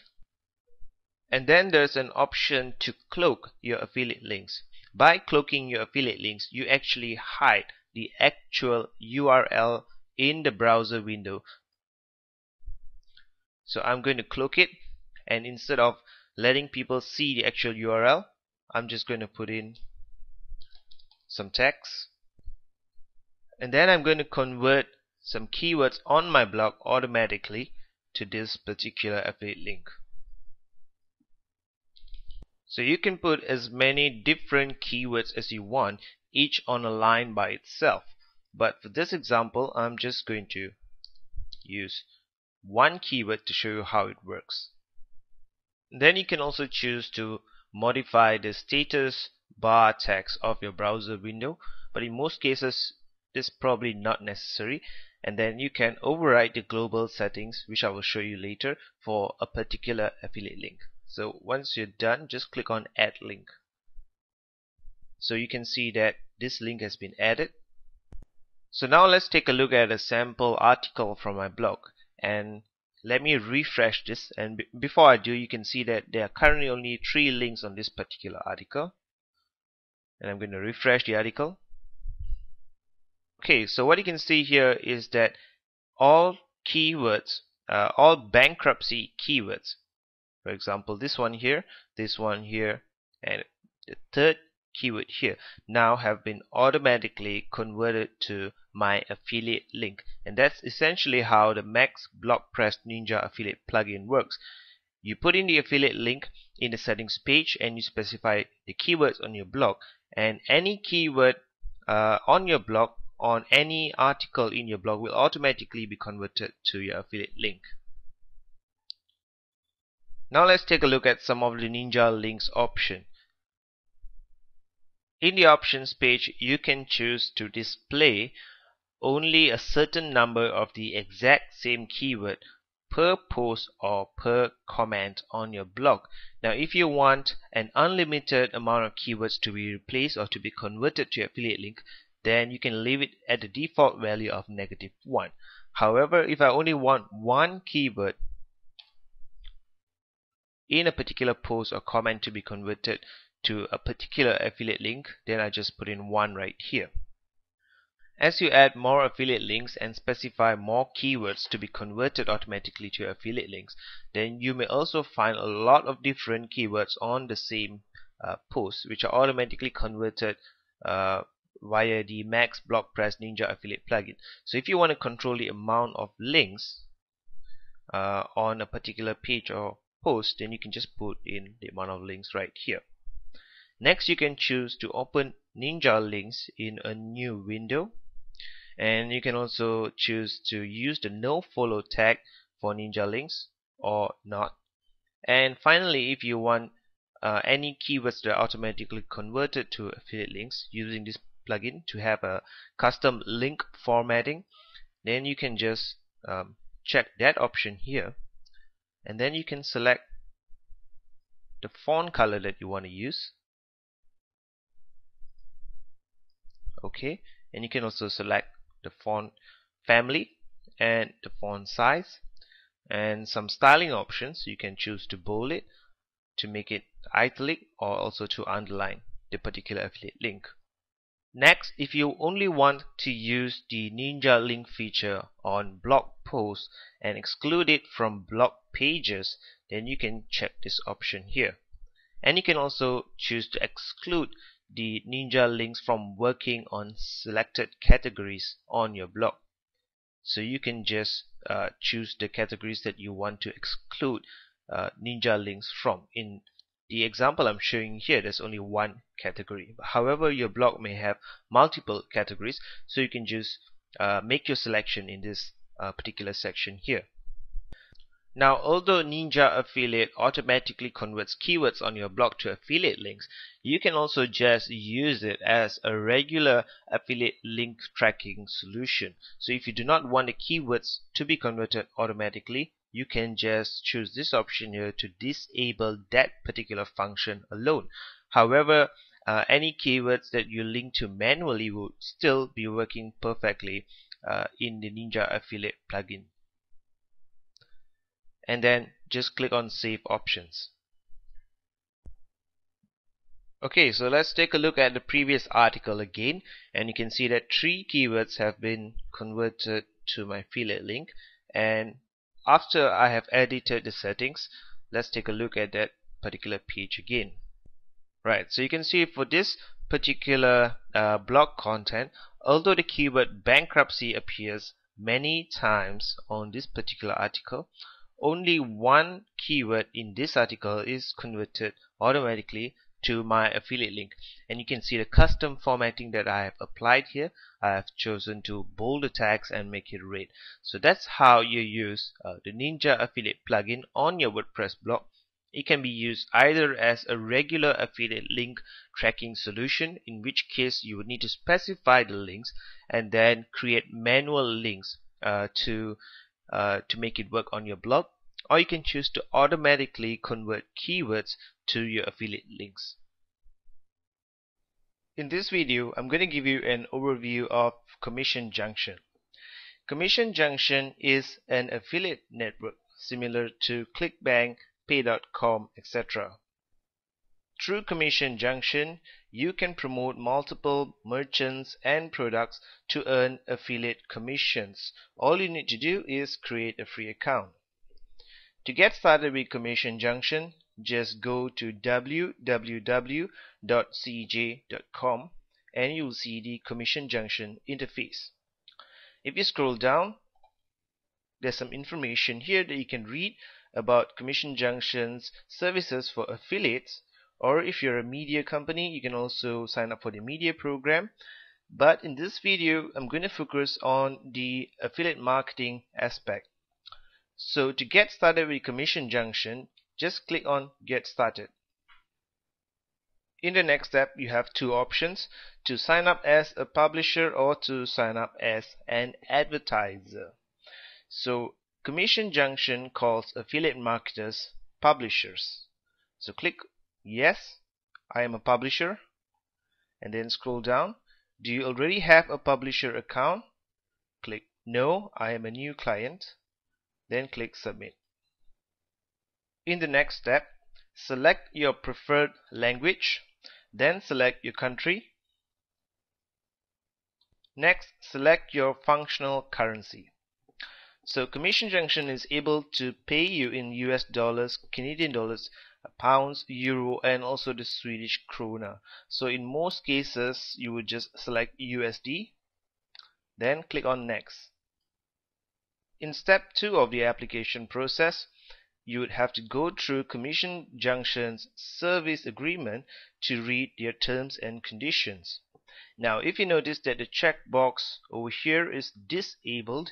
And then there's an option to cloak your affiliate links. By cloaking your affiliate links, you actually hide the actual URL in the browser window. So I'm going to cloak it, and instead of letting people see the actual URL, I'm just going to put in some text, and then I'm going to convert some keywords on my blog automatically to this particular affiliate link. So you can put as many different keywords as you want, each on a line by itself. But for this example, I'm just going to use one keyword to show you how it works. Then you can also choose to modify the status bar text of your browser window, but in most cases this is probably not necessary. And then you can override the global settings, which I will show you later, for a particular affiliate link. So once you're done, just click on add link. So you can see that this link has been added. So now let's take a look at a sample article from my blog, and let me refresh this. And before I do, you can see that there are currently only 3 links on this particular article, and I'm going to refresh the article. Okay, so what you can see here is that all keywords, all bankruptcy keywords, for example this one here, and the third keyword here, now have been automatically converted to my affiliate link. And that's essentially how the WordPress Ninja Affiliate plugin works. You put in the affiliate link in the settings page and you specify the keywords on your blog, and any keyword on your blog, on any article in your blog, will automatically be converted to your affiliate link. Now let's take a look at some of the Ninja links option. In the options page, you can choose to display only a certain number of the exact same keyword per post or per comment on your blog. Now if you want an unlimited amount of keywords to be replaced or to be converted to affiliate link, then you can leave it at the default value of -1. However, if I only want one keyword in a particular post or comment to be converted to a particular affiliate link, then I just put in 1 right here. As you add more affiliate links and specify more keywords to be converted automatically to affiliate links, then you may also find a lot of different keywords on the same post which are automatically converted via the Max WordPress Ninja affiliate plugin. So if you want to control the amount of links on a particular page or post, then you can just put in the amount of links right here. Next, you can choose to open Ninja links in a new window, and you can also choose to use the no follow tag for Ninja links or not. And finally, if you want any keywords that are automatically converted to affiliate links using this plugin to have a custom link formatting, then you can just check that option here, and then you can select the font color that you want to use. Okay, and you can also select the font family and the font size and some styling options. You can choose to bold it, to make it italic, or also to underline the particular affiliate link. Next, if you only want to use the Ninja link feature on blog posts and exclude it from blog pages, then you can check this option here. And you can also choose to exclude the Ninja links from working on selected categories on your blog. So you can just choose the categories that you want to exclude Ninja links from. In the example I'm showing here, there's only one category. However, your blog may have multiple categories, so you can just make your selection in this particular section here. Now, although Ninja Affiliate automatically converts keywords on your blog to affiliate links, you can also just use it as a regular affiliate link tracking solution. So if you do not want the keywords to be converted automatically, you can just choose this option here to disable that particular function alone. However, any keywords that you link to manually will still be working perfectly in the Ninja Affiliate plugin. And then just click on Save Options. Okay, so let's take a look at the previous article again, and you can see that 3 keywords have been converted to my affiliate link. And after I have edited the settings, let's take a look at that particular page again. Right, so you can see for this particular blog content, although the keyword bankruptcy appears many times on this particular article, only one keyword in this article is converted automatically to my affiliate link. And you can see the custom formatting that I have applied here. I have chosen to bold the text and make it red. So that's how you use the Ninja affiliate plugin on your WordPress blog. It can be used either as a regular affiliate link tracking solution, in which case you would need to specify the links and then create manual links to make it work on your blog, or you can choose to automatically convert keywords to your affiliate links. In this video, I'm going to give you an overview of Commission Junction. Commission Junction is an affiliate network similar to ClickBank, Pay.com, etc. Through Commission Junction, you can promote multiple merchants and products to earn affiliate commissions. All you need to do is create a free account. To get started with Commission Junction, just go to www.cej.com and you'll see the Commission Junction interface. If you scroll down, there's some information here that you can read about Commission Junction's services for affiliates, or if you're a media company, you can also sign up for the media program. But in this video, I'm going to focus on the affiliate marketing aspect. So to get started with Commission Junction, just click on Get Started. In the next step, you have two options: to sign up as a publisher or to sign up as an advertiser. So Commission Junction calls affiliate marketers publishers. So click yes, I am a publisher, and then scroll down. Do you already have a publisher account? Click no, I am a new client. Then click submit. In the next step, select your preferred language, then select your country. Next, select your functional currency. So Commission Junction is able to pay you in US dollars, Canadian dollars, pounds, euro, and also the Swedish krona. So in most cases you would just select USD, then click on next. In step 2 of the application process, you would have to go through Commission Junction's service agreement to read their terms and conditions. Now if you notice that the checkbox over here is disabled,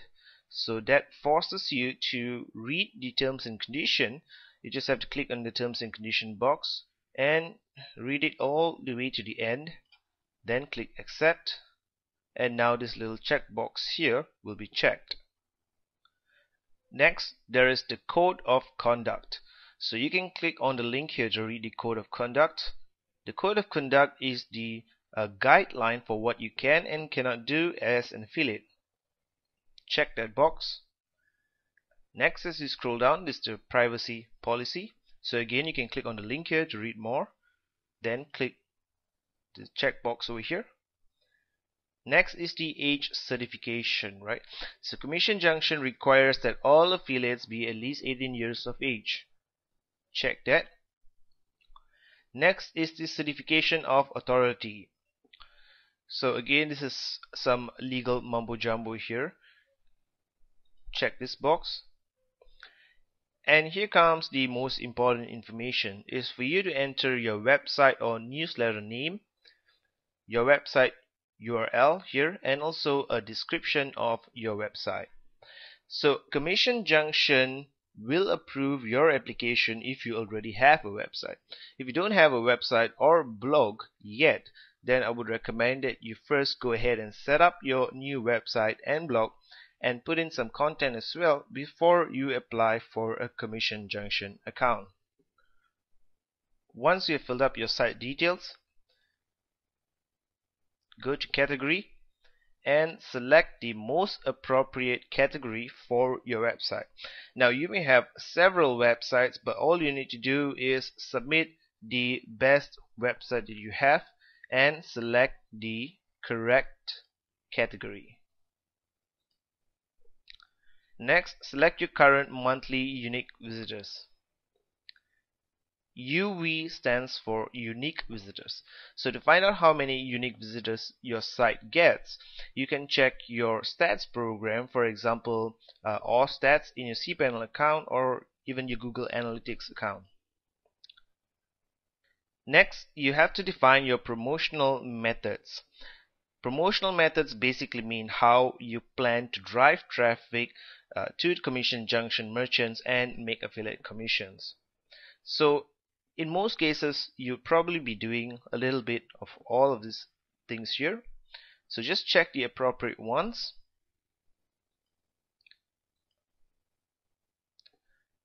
so that forces you to read the terms and condition, you just have to click on the terms and condition box and read it all the way to the end, then click accept, and now this little checkbox here will be checked. Next, there is the code of conduct. So you can click on the link here to read the code of conduct. The code of conduct is the guideline for what you can and cannot do as an affiliate. Check that box. Next, as you scroll down, this is the privacy policy. So again, you can click on the link here to read more. Then click the checkbox over here. Next is the age certification, right? So Commission Junction requires that all affiliates be at least 18 years of age. Check that. Next is the certification of authority. So again, this is some legal mumbo jumbo here. Check this box. And here comes the most important information, is for you to enter your website or newsletter name, your website URL here, and also a description of your website. So Commission Junction will approve your application if you already have a website. If you don't have a website or blog yet, then I would recommend that you first go ahead and set up your new website and blog and put in some content as well before you apply for a Commission Junction account. Once you have filled up your site details, go to category and select the most appropriate category for your website. Now you may have several websites, but all you need to do is submit the best website that you have and select the correct category. Next, select your current monthly unique visitors. UV stands for unique visitors. So to find out how many unique visitors your site gets, you can check your stats program, for example, or stats in your cPanel account or even your Google Analytics account. Next, you have to define your promotional methods. Promotional methods basically mean how you plan to drive traffic to Commission Junction merchants and make affiliate commissions. So in most cases, you'll probably be doing a little bit of all of these things here. So just check the appropriate ones.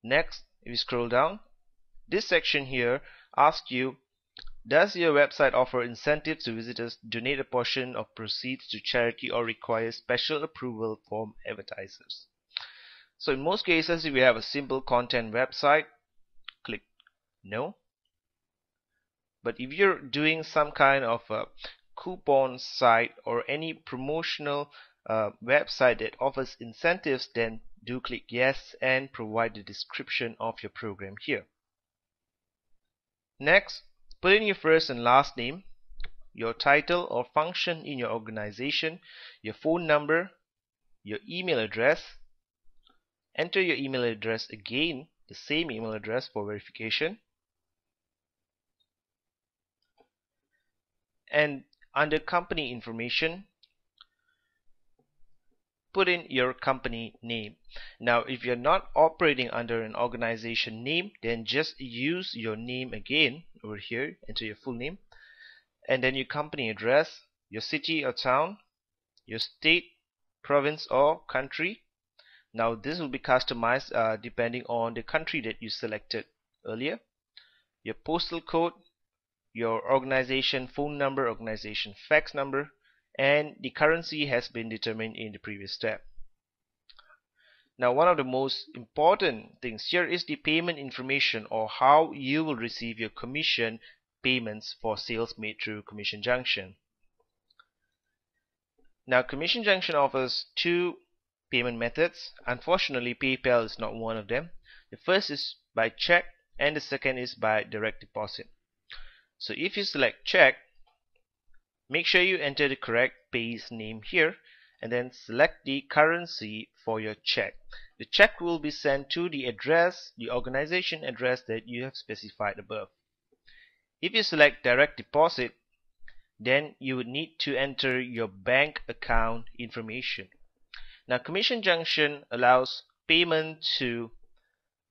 Next, if you scroll down, this section here asks you, does your website offer incentives to visitors, donate a portion of proceeds to charity, or require special approval from advertisers? So in most cases, if you have a simple content website, click no. But if you're doing some kind of a coupon site or any promotional website that offers incentives, then do click yes and provide the description of your program here. Next, put in your first and last name, your title or function in your organization, your phone number, your email address. Enter your email address again, the same email address for verification. And under company information, put in your company name. Now if you're not operating under an organization name, then just use your name again over here, enter your full name. and then your company address, your city or town, your state, province or country. Now this will be customized depending on the country that you selected earlier. Your postal code, your organization phone number, organization fax number, and the currency has been determined in the previous step. Now one of the most important things here is the payment information, or how you will receive your commission payments for sales made through Commission Junction. Now Commission Junction offers two payment methods. Unfortunately, PayPal is not one of them. The first is by check and the second is by direct deposit. So if you select check, make sure you enter the correct payee's name here and then select the currency for your check. The check will be sent to the address, the organization address that you have specified above. If you select direct deposit, then you would need to enter your bank account information. Now Commission Junction allows payment to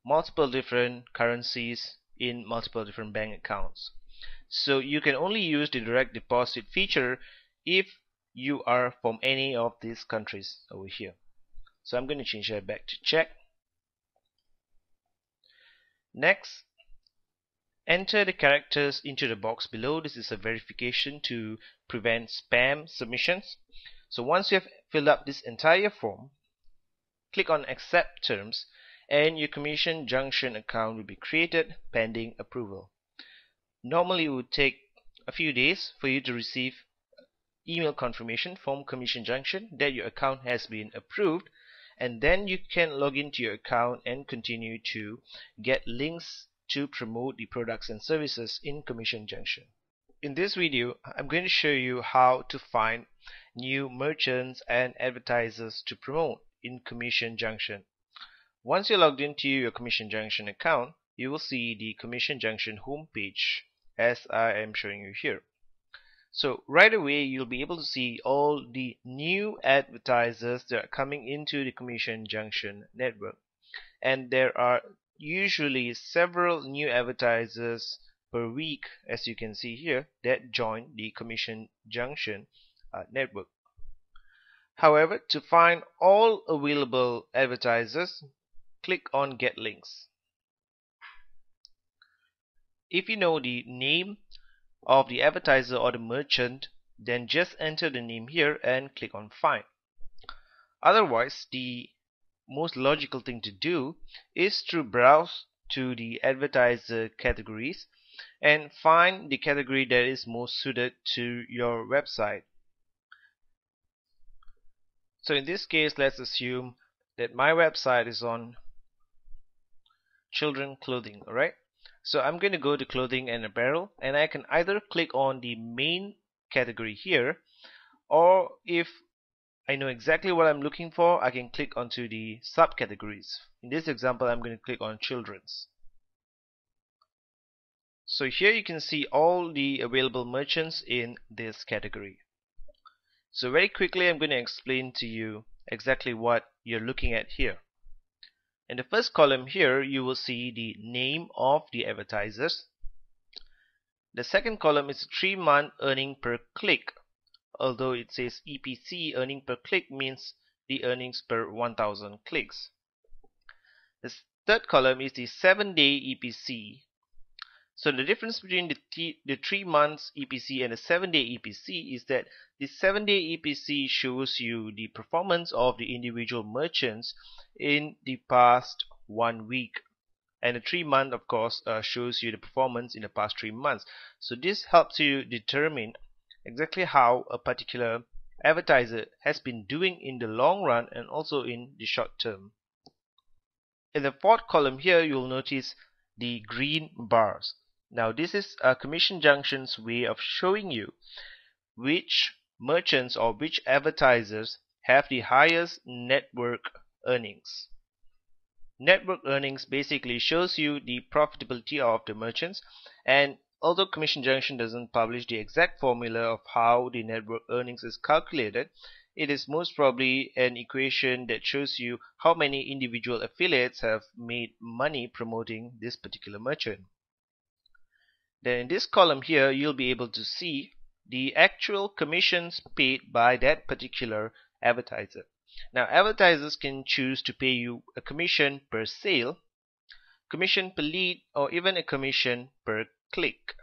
multiple different currencies in multiple different bank accounts. So you can only use the direct deposit feature if you are from any of these countries over here. So I'm going to change that back to check. Next, enter the characters into the box below. This is a verification to prevent spam submissions. So once you have filled up this entire form, click on accept terms and your Commission Junction account will be created pending approval. Normally it would take a few days for you to receive email confirmation from Commission Junction that your account has been approved, and then you can log into your account and continue to get links to promote the products and services in Commission Junction. In this video, I'm going to show you how to find new merchants and advertisers to promote in Commission Junction. Once you're logged into your Commission Junction account, you will see the Commission Junction homepage as I am showing you here. So right away you'll be able to see all the new advertisers that are coming into the Commission Junction network, and there are usually several new advertisers per week, as you can see here, that join the Commission Junction network. However, to find all available advertisers, click on Get Links. If you know the name of the advertiser or the merchant, then just enter the name here and click on Find. Otherwise, the most logical thing to do is to browse to the advertiser categories and find the category that is most suited to your website. So in this case, let's assume that my website is on children clothing. Alright, so I'm going to go to clothing and apparel, and I can either click on the main category here, or if I know exactly what I'm looking for, I can click onto the subcategories. In this example, I'm going to click on children's. So here you can see all the available merchants in this category. So very quickly I'm going to explain to you exactly what you're looking at here. In the first column here you will see the name of the advertisers. The second column is 3-month earning per click. Although it says EPC, earning per click means the earnings per 1000 clicks. The third column is the 7-day EPC. So the difference between the 3 months EPC and the 7-day EPC is that the 7-day EPC shows you the performance of the individual merchants in the past 1 week, and the 3-month of course shows you the performance in the past 3 months. So this helps you determine exactly how a particular advertiser has been doing in the long run and also in the short term. In the fourth column here you'll notice the green bars. Now this is Commission Junction's way of showing you which merchants or which advertisers have the highest network earnings. Network earnings basically shows you the profitability of the merchants, and although Commission Junction doesn't publish the exact formula of how the network earnings is calculated, it is most probably an equation that shows you how many individual affiliates have made money promoting this particular merchant. Then in this column here you'll be able to see the actual commissions paid by that particular advertiser. Now, advertisers can choose to pay you a commission per sale, commission per lead, or even a commission per click.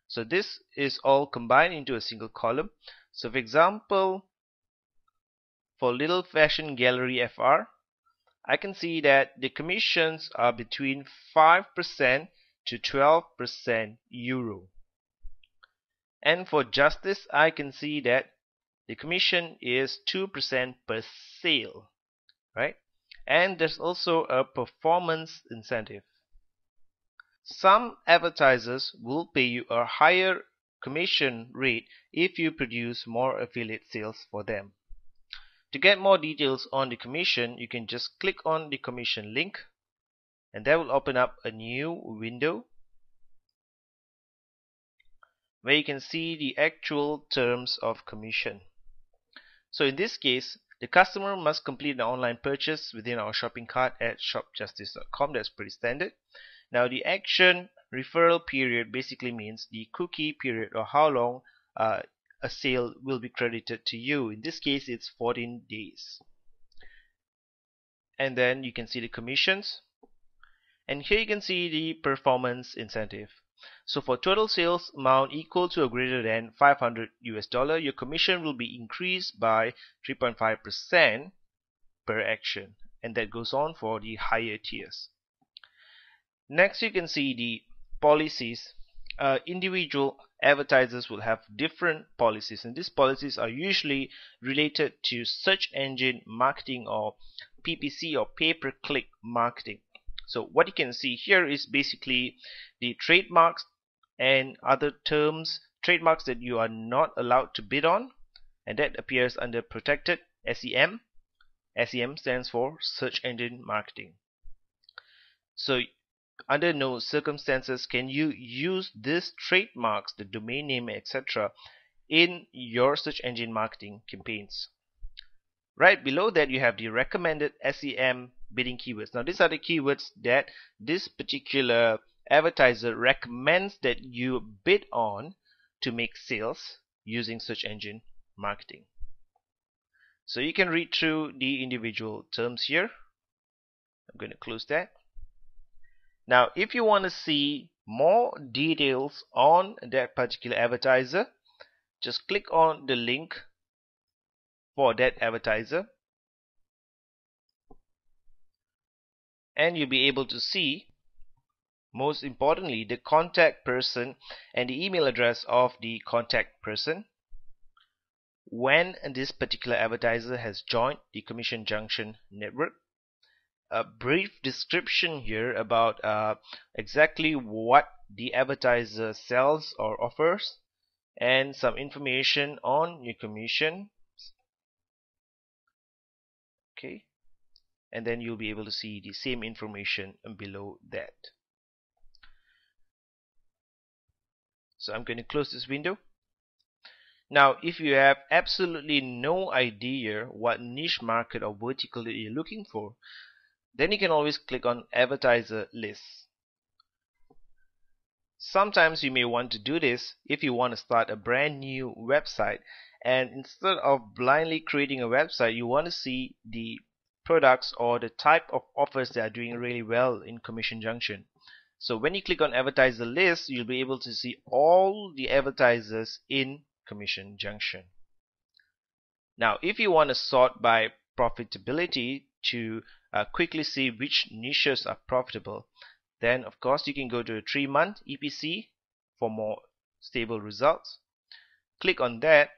So this is all combined into a single column. So for example, for Little Fashion Gallery FR, I can see that the commissions are between 5% to 12% euro. And for Justice, I can see that the commission is 2% per sale, right? And there's also a performance incentive. Some advertisers will pay you a higher commission rate if you produce more affiliate sales for them. To get more details on the commission, you can just click on the commission link, and that will open up a new window where you can see the actual terms of commission. So in this case, the customer must complete an online purchase within our shopping cart at shopjustice.com. That's pretty standard. Now the action referral period basically means the cookie period, or how long a sale will be credited to you. In this case, it's 14 days. And then you can see the commissions. And here you can see the performance incentive. So for total sales amount equal to or greater than $500 US, your commission will be increased by 3.5% per action. And that goes on for the higher tiers. Next, you can see the policies. Individual advertisers will have different policies, and these policies are usually related to search engine marketing or PPC, or pay-per-click marketing. So what you can see here is basically the trademarks and other terms, trademarks that you are not allowed to bid on, and that appears under protected SEM. SEM stands for search engine marketing. So under no circumstances can you use these trademarks, the domain name, etc., in your search engine marketing campaigns. Right below that, you have the recommended SEM bidding keywords. Now these are the keywords that this particular advertiser recommends that you bid on to make sales using search engine marketing. So you can read through the individual terms here. I'm going to close that. Now if you want to see more details on that particular advertiser, just click on the link for that advertiser, and you'll be able to see, most importantly, the contact person and the email address of the contact person when this particular advertiser has joined the Commission Junction network. A brief description here about exactly what the advertiser sells or offers, and some information on your commission. Okay, and then you'll be able to see the same information below that. So I'm going to close this window. Now if you have absolutely no idea what niche market or vertical that you're looking for, then you can always click on advertiser lists. Sometimes you may want to do this if you want to start a brand new website, and instead of blindly creating a website, you want to see the products or the type of offers that are doing really well in Commission Junction. So when you click on advertiser list, you'll be able to see all the advertisers in Commission Junction. Now if you want to sort by profitability to quickly see which niches are profitable, then of course you can go to a 3-month EPC for more stable results. Click on that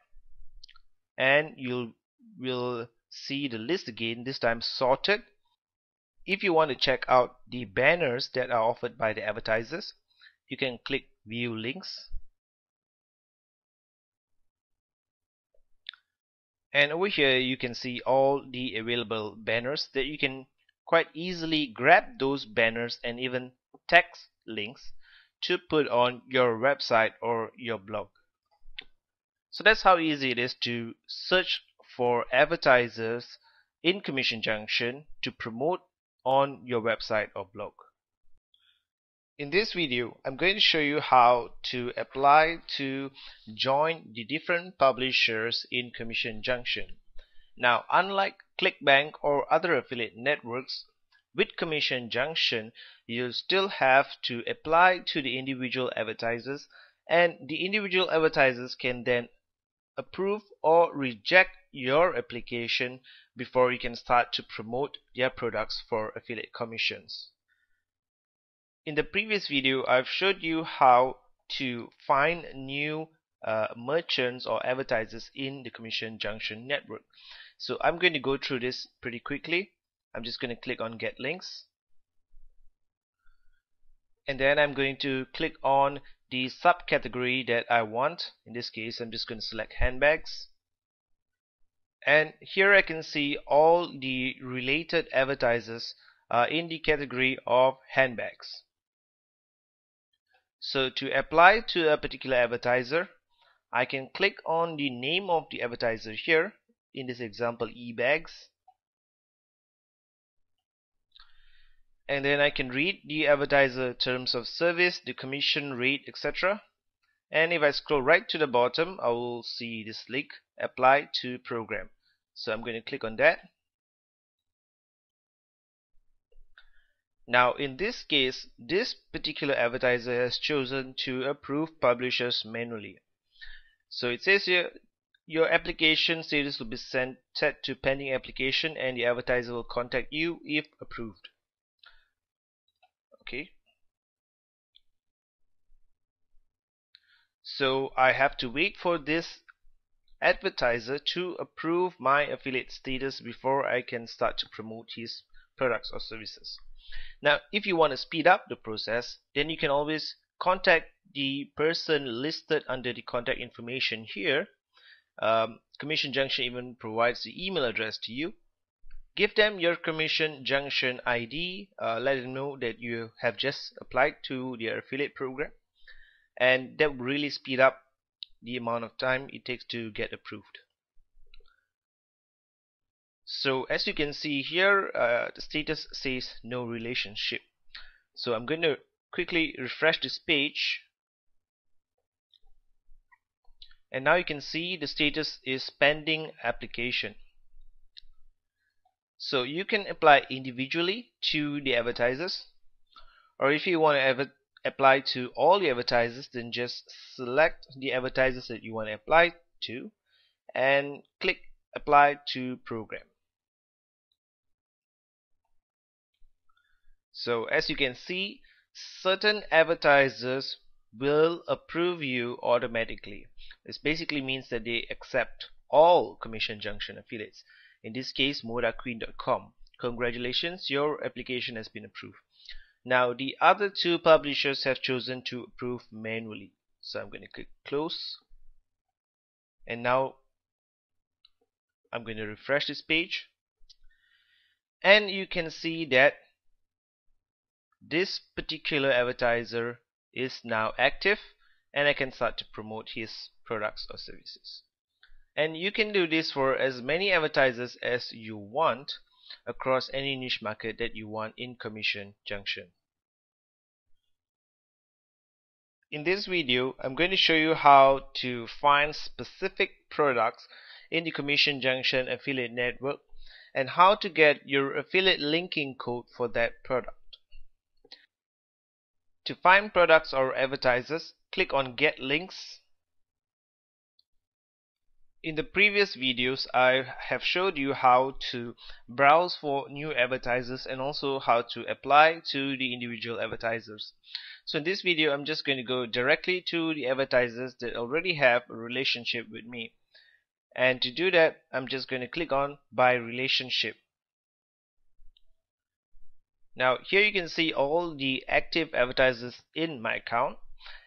and you will see the list again, this time sorted. If you want to check out the banners that are offered by the advertisers, you can click view links, and over here you can see all the available banners that you can quite easily grab those banners and even text links to put on your website or your blog. So that's how easy it is to search for advertisers in Commission Junction to promote on your website or blog. In this video, I'm going to show you how to apply to join the different publishers in Commission Junction. Now, unlike ClickBank or other affiliate networks, with Commission Junction, you still have to apply to the individual advertisers, and the individual advertisers can then approve or reject your application before you can start to promote their products for affiliate commissions. In the previous video, I've showed you how to find new merchants or advertisers in the Commission Junction network. So I'm going to go through this pretty quickly. I'm just going to click on Get Links. And then I'm going to click on the subcategory that I want. In this case, I'm just going to select handbags. And here I can see all the related advertisers in the category of handbags. So to apply to a particular advertiser, I can click on the name of the advertiser here, in this example eBags, and then I can read the advertiser terms of service, the commission rate, etc. And if I scroll right to the bottom, I will see this link, apply to program. So I'm going to click on that. Now in this case, this particular advertiser has chosen to approve publishers manually. So it says here, your application status will be set to pending application, and the advertiser will contact you if approved. Okay. So I have to wait for this advertiser to approve my affiliate status before I can start to promote his products or services. Now, if you want to speed up the process, then you can always contact the person listed under the contact information here. Commission Junction even provides the email address to you. Give them your Commission Junction ID, let them know that you have just applied to their affiliate program, and that will really speed up the amount of time it takes to get approved. So as you can see here, the status says no relationship. So I'm going to quickly refresh this page, and now you can see the status is pending application. So you can apply individually to the advertisers, or if you want to apply to all the advertisers, then just select the advertisers that you want to apply to and click apply to program. So as you can see, certain advertisers will approve you automatically. This basically means that they accept all Commission Junction affiliates. In this case, modaqueen.com. Congratulations, your application has been approved. Now the other two publishers have chosen to approve manually. So I'm going to click close, and now I'm going to refresh this page, and you can see that this particular advertiser is now active, and I can start to promote his products or services. And you can do this for as many advertisers as you want across any niche market that you want in Commission Junction. In this video, I'm going to show you how to find specific products in the Commission Junction affiliate network and how to get your affiliate linking code for that product. To find products or advertisers, click on Get Links. In the previous videos, I have showed you how to browse for new advertisers and also how to apply to the individual advertisers. So in this video, I'm just going to go directly to the advertisers that already have a relationship with me. And to do that, I'm just going to click on By Relationship. Now here you can see all the active advertisers in my account,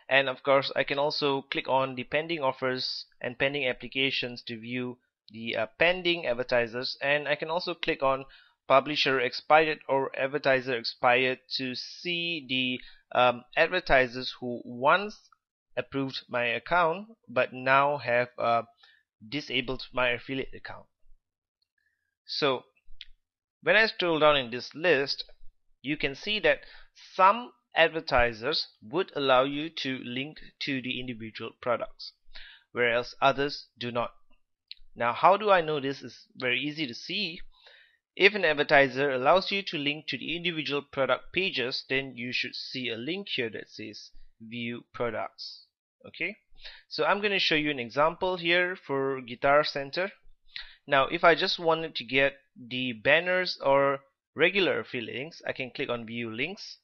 and of course I can also click on the pending offers and pending applications to view the pending advertisers, and I can also click on publisher expired or advertiser expired to see the advertisers who once approved my account but now have disabled my affiliate account. So when I scroll down in this list, you can see that some advertisers would allow you to link to the individual products, whereas others do not. Now, how do I know this? Is very easy to see. If an advertiser allows you to link to the individual product pages, then you should see a link here that says View Products. Okay, so I'm going to show you an example here for Guitar Center. Now, if I just wanted to get the banners or regular affiliate links, I can click on View Links.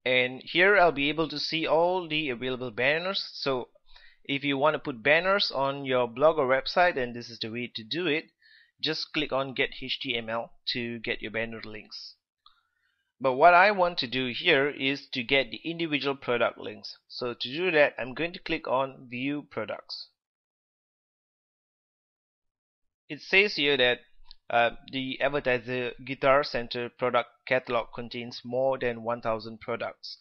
And here I'll be able to see all the available banners. So if you want to put banners on your blog or website, then this is the way to do it. Just click on Get HTML to get your banner links. But what I want to do here is to get the individual product links. So to do that, I'm going to click on View Products. It says here that the advertiser Guitar Center product catalog contains more than 1000 products.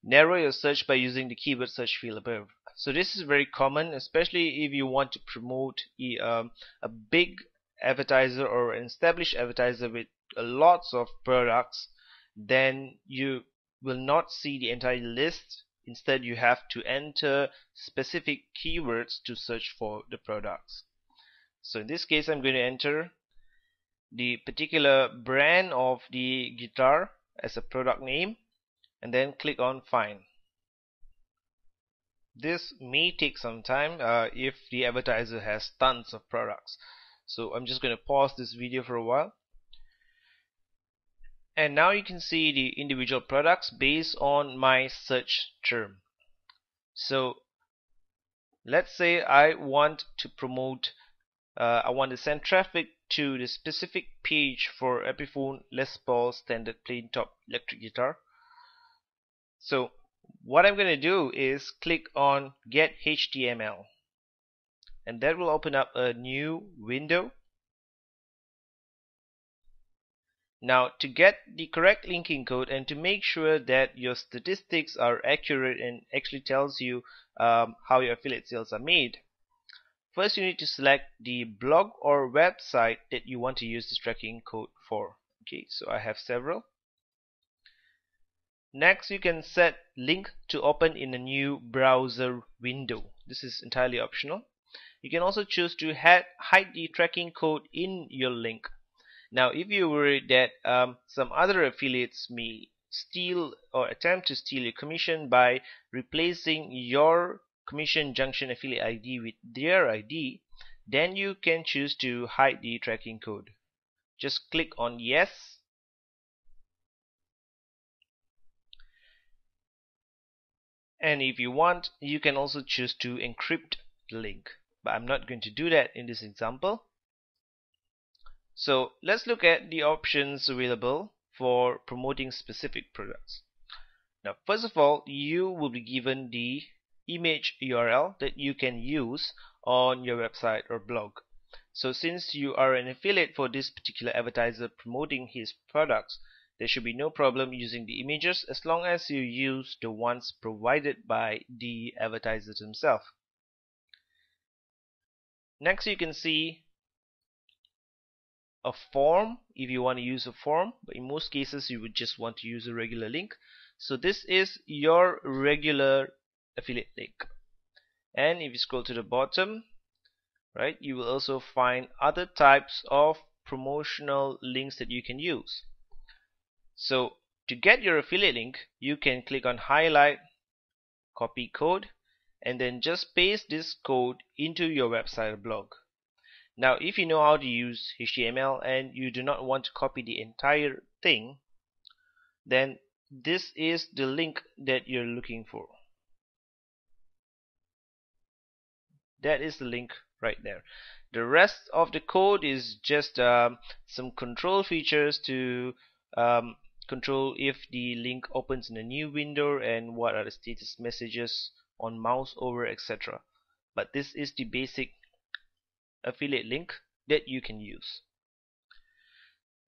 Narrow your search by using the keyword search field above. So this is very common, especially if you want to promote a big advertiser or an established advertiser with lots of products. Then you will not see the entire list. Instead, you have to enter specific keywords to search for the products. So in this case, I'm going to enter the particular brand of the guitar as a product name and then click on Find. This may take some time if the advertiser has tons of products. So I'm just going to pause this video for a while. And now you can see the individual products based on my search term. So let's say I want to promote I want to send traffic to the specific page for Epiphone Les Paul standard plain top electric guitar. So what I'm going to do is click on Get HTML, and that will open up a new window. Now, to get the correct linking code and to make sure that your statistics are accurate and actually tells you how your affiliate sales are made, first you need to select the blog or website that you want to use this tracking code for. Okay, so I have several. Next, you can set link to open in a new browser window. This is entirely optional. You can also choose to hide the tracking code in your link. Now, if you're worried that some other affiliates may steal or attempt to steal your commission by replacing your commission Junction affiliate ID with their ID, then you can choose to hide the tracking code. Just click on Yes. And if you want, you can also choose to encrypt the link, but I'm not going to do that in this example. So let's look at the options available for promoting specific products. Now, first of all, you will be given the image URL that you can use on your website or blog. So since you are an affiliate for this particular advertiser promoting his products, there should be no problem using the images as long as you use the ones provided by the advertisers himself. Next, you can see a form if you want to use a form, but in most cases you would just want to use a regular link. So this is your regular affiliate link. And if you scroll to the bottom, right, you will also find other types of promotional links that you can use. So to get your affiliate link, you can click on highlight, copy code, and then just paste this code into your website or blog. Now, if you know how to use HTML and you do not want to copy the entire thing, then this is the link that you're looking for. That is the link right there. The rest of the code is just some control features to control if the link opens in a new window and what are the status messages on mouse over, etc. But this is the basic affiliate link that you can use.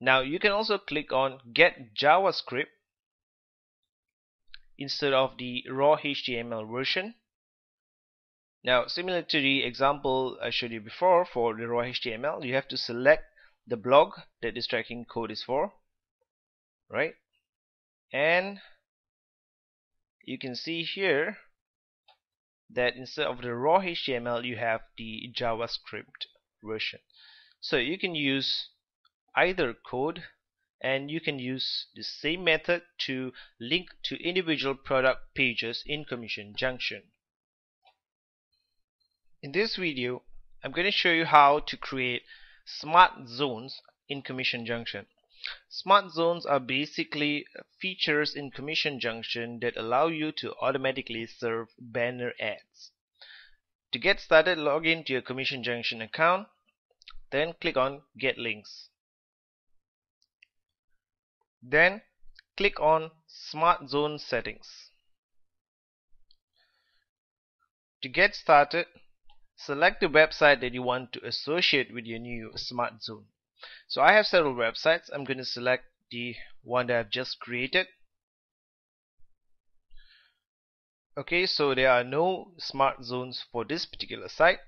Now you can also click on Get JavaScript instead of the raw HTML version. Now, similar to the example I showed you before for the raw HTML, you have to select the blog that this tracking code is for, right? and you can see here that instead of the raw HTML you have the JavaScript version. So you can use either code, and you can use the same method to link to individual product pages in Commission Junction. In this video, I'm going to show you how to create smart zones in Commission Junction. Smart zones are basically features in Commission Junction that allow you to automatically serve banner ads. To get started, log in to your Commission Junction account, then click on Get Links. Then click on Smart Zone Settings. To get started, select the website that you want to associate with your new smart zone. So I have several websites. I'm going to select the one that I've just created. Okay, so there are no smart zones for this particular site.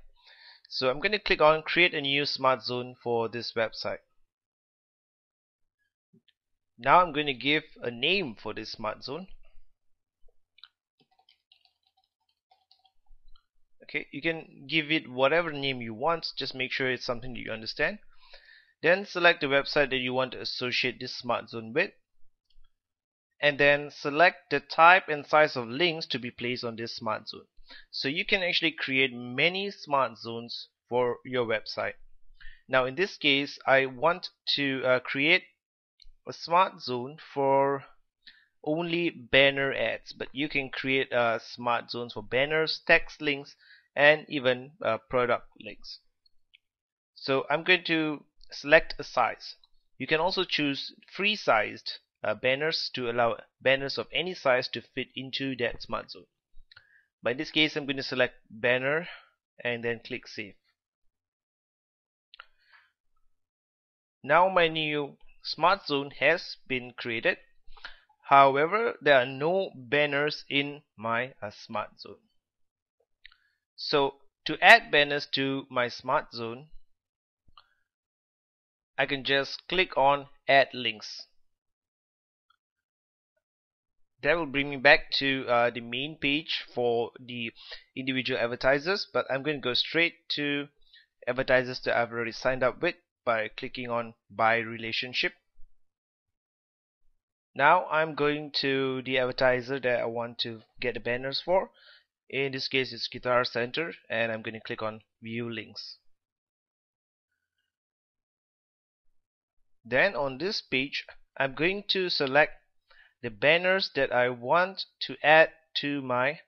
So I'm going to click on Create a new smart zone for this website. Now I'm going to give a name for this smart zone. Okay, you can give it whatever name you want, just make sure it's something that you understand. Then select the website that you want to associate this smart zone with, and then select the type and size of links to be placed on this smart zone. So you can actually create many smart zones for your website. Now in this case, I want to create a smart zone for only banner ads, but you can create smart zones for banners, text links, and even product links. So I'm going to select a size. You can also choose free sized banners to allow banners of any size to fit into that smart zone. But in this case, I'm going to select banner and then click Save. Now my new smart zone has been created. However, there are no banners in my smart zone. So to add banners to my smart zone, I can just click on Add Links. That will bring me back to the main page for the individual advertisers, but I'm going to go straight to advertisers that I've already signed up with by clicking on By Relationship. Now I'm going to the advertiser that I want to get the banners for. In this case it's Guitar Center, and I'm going to click on View Links. Then on this page I'm going to select the banners that I want to add to my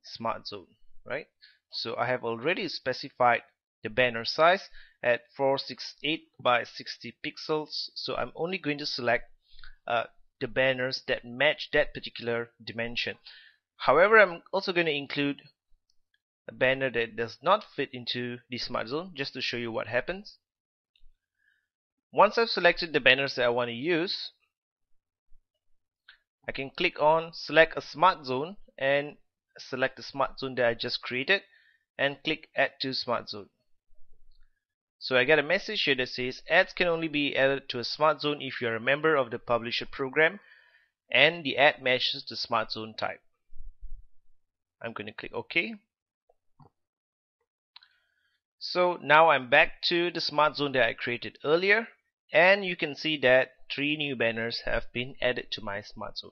smart zone, right? So I have already specified the banner size at 468 by 60 pixels, so I'm only going to select the banners that match that particular dimension. However, I'm also going to include a banner that does not fit into the smart zone, just to show you what happens. Once I've selected the banners that I want to use, I can click on Select a Smart Zone and select the smart zone that I just created and click Add to Smart Zone. So I get a message here that says ads can only be added to a smart zone if you are a member of the publisher program and the ad matches the smart zone type. I'm going to click OK. So now I'm back to the smart zone that I created earlier, and you can see that 3 new banners have been added to my smart zone.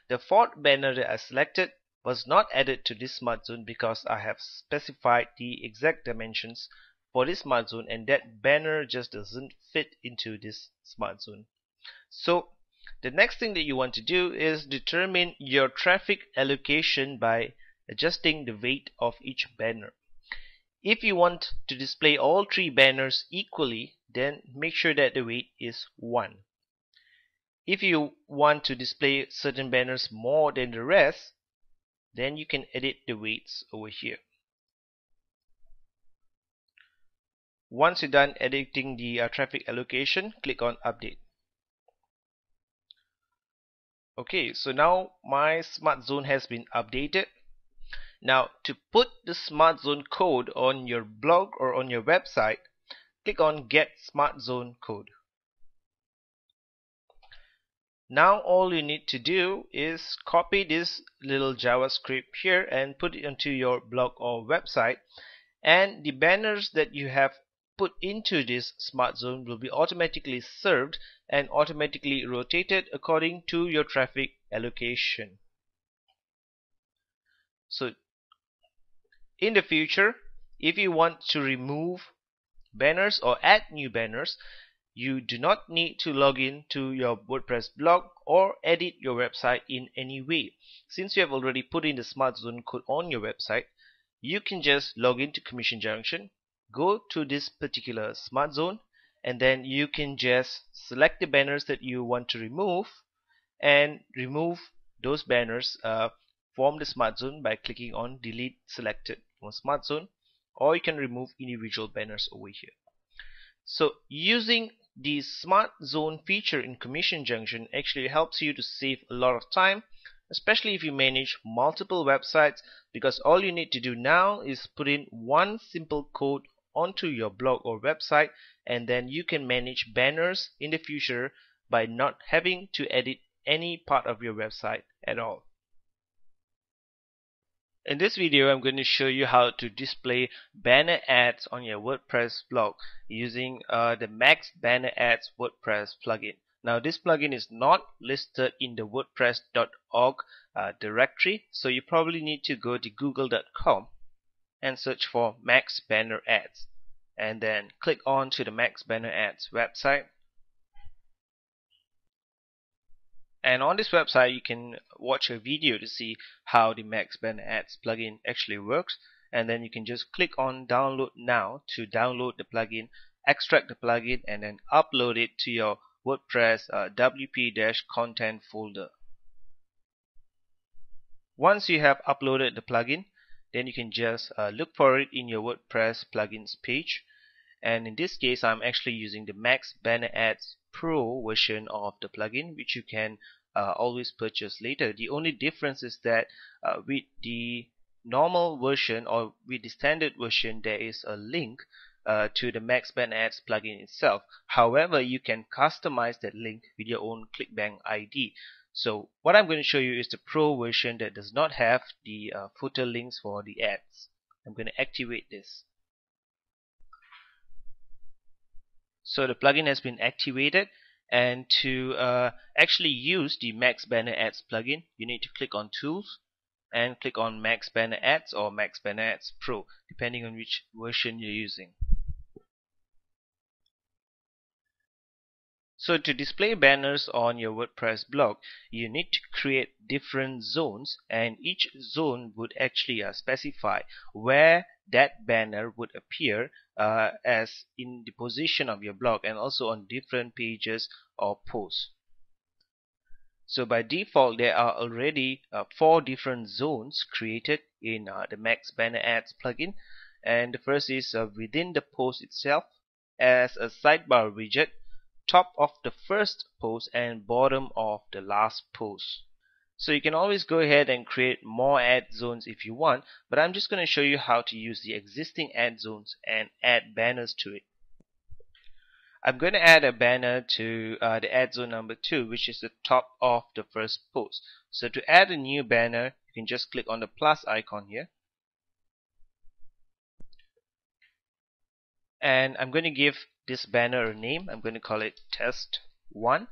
The 4th banner that I selected was not added to this smart zone because I have specified the exact dimensions for this smart zone, and that banner just doesn't fit into this smart zone. So the next thing that you want to do is determine your traffic allocation by adjusting the weight of each banner. If you want to display all 3 banners equally, then make sure that the weight is 1. If you want to display certain banners more than the rest, then you can edit the weights over here. Once you're done editing the traffic allocation, click on Update. Okay, so now my smart zone has been updated. Now to put the smart zone code on your blog or on your website, click on Get Smart Zone Code. Now all you need to do is copy this little JavaScript here and put it onto your blog or website, and the banners that you have put into this smart zone will be automatically served and automatically rotated according to your traffic allocation. So in the future, if you want to remove banners or add new banners, you do not need to log in to your WordPress blog or edit your website in any way. Since you have already put in the Smart Zone code on your website, you can just log into Commission Junction, go to this particular Smart Zone, and then you can just select the banners that you want to remove and remove those banners from the Smart Zone by clicking on Delete Selected from Smart Zone, or you can remove individual banners over here. So using the Smart Zone feature in Commission Junction actually helps you to save a lot of time, especially if you manage multiple websites, because all you need to do now is put in one simple code onto your blog or website, and then you can manage banners in the future by not having to edit any part of your website at all. In this video, I'm going to show you how to display banner ads on your WordPress blog using the Max Banner Ads WordPress plugin. Now, this plugin is not listed in the WordPress.org directory, so you probably need to go to google.com and search for Max Banner Ads, and then click on to the Max Banner Ads website. And on this website, you can watch a video to see how the Max Banner Ads plugin actually works. And then you can just click on Download Now to download the plugin, extract the plugin, and then upload it to your WordPress WP-content folder. Once you have uploaded the plugin, then you can just look for it in your WordPress plugins page. And in this case, I'm actually using the Max Banner Ads Pro version of the plugin, which you can always purchase later. The only difference is that with the normal version or with the standard version, there is a link to the Max Banner Ads plugin itself. However, you can customize that link with your own ClickBank ID. So what I'm going to show you is the Pro version that does not have the footer links for the ads. I'm going to activate this. So the plugin has been activated, and to actually use the Max Banner Ads plugin, you need to click on Tools and click on Max Banner Ads or Max Banner Ads Pro, depending on which version you're using. So to display banners on your WordPress blog, you need to create different zones, and each zone would actually specify where that banner would appear as in the position of your blog and also on different pages or posts. So by default, there are already 4 different zones created in the Max Banner Ads plugin, and the first is within the post itself as a sidebar widget, top of the first post and bottom of the last post. So you can always go ahead and create more ad zones if you want, but I'm just going to show you how to use the existing ad zones and add banners to it. I'm going to add a banner to the ad zone number 2, which is the top of the first post. So to add a new banner, you can just click on the plus icon here. And I'm going to give this banner a name. I'm going to call it Test 1.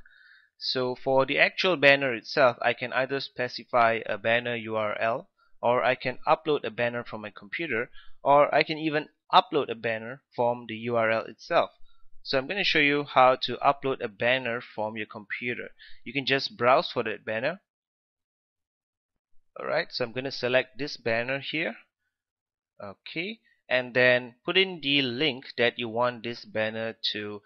So for the actual banner itself, I can either specify a banner URL, or I can upload a banner from my computer, or I can even upload a banner from the URL itself. So I'm going to show you how to upload a banner from your computer. You can just browse for that banner. Alright, so I'm going to select this banner here. Okay, and then put in the link that you want this banner to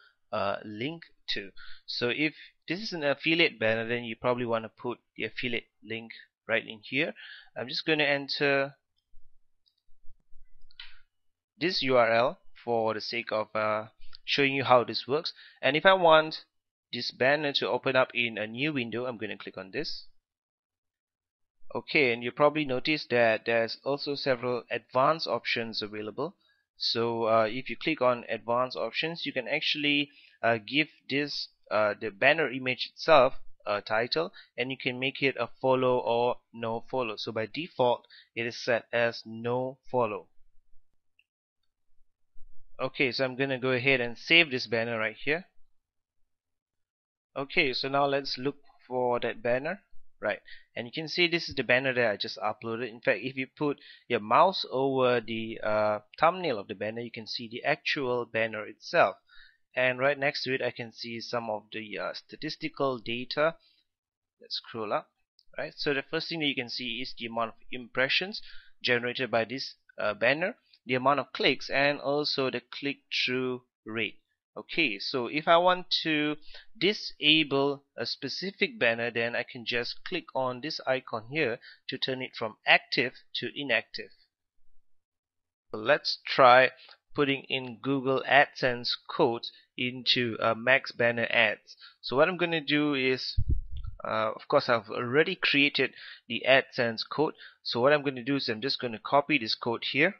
link to. So if this is an affiliate banner, then you probably want to put the affiliate link right in here. I'm just going to enter this URL for the sake of showing you how this works. And if I want this banner to open up in a new window, I'm going to click on this. Okay, and you probably noticed that there's also several advanced options available. So if you click on advanced options, you can actually give this the banner image itself title, and you can make it a follow or no follow. So by default it is set as no follow. Okay, so I'm gonna go ahead and save this banner right here. Okay, so now let's look for that banner, right? And you can see this is the banner that I just uploaded. In fact, if you put your mouse over the thumbnail of the banner, you can see the actual banner itself. And right next to it, I can see some of the statistical data. Let's scroll up, right? So the first thing that you can see is the amount of impressions generated by this banner, the amount of clicks, and also the click-through rate. Okay, so if I want to disable a specific banner, then I can just click on this icon here to turn it from active to inactive. So let's try putting in Google AdSense codes into Max Banner Ads. So what I'm going to do is, of course, I've already created the AdSense code. So what I'm going to do is I'm just going to copy this code here.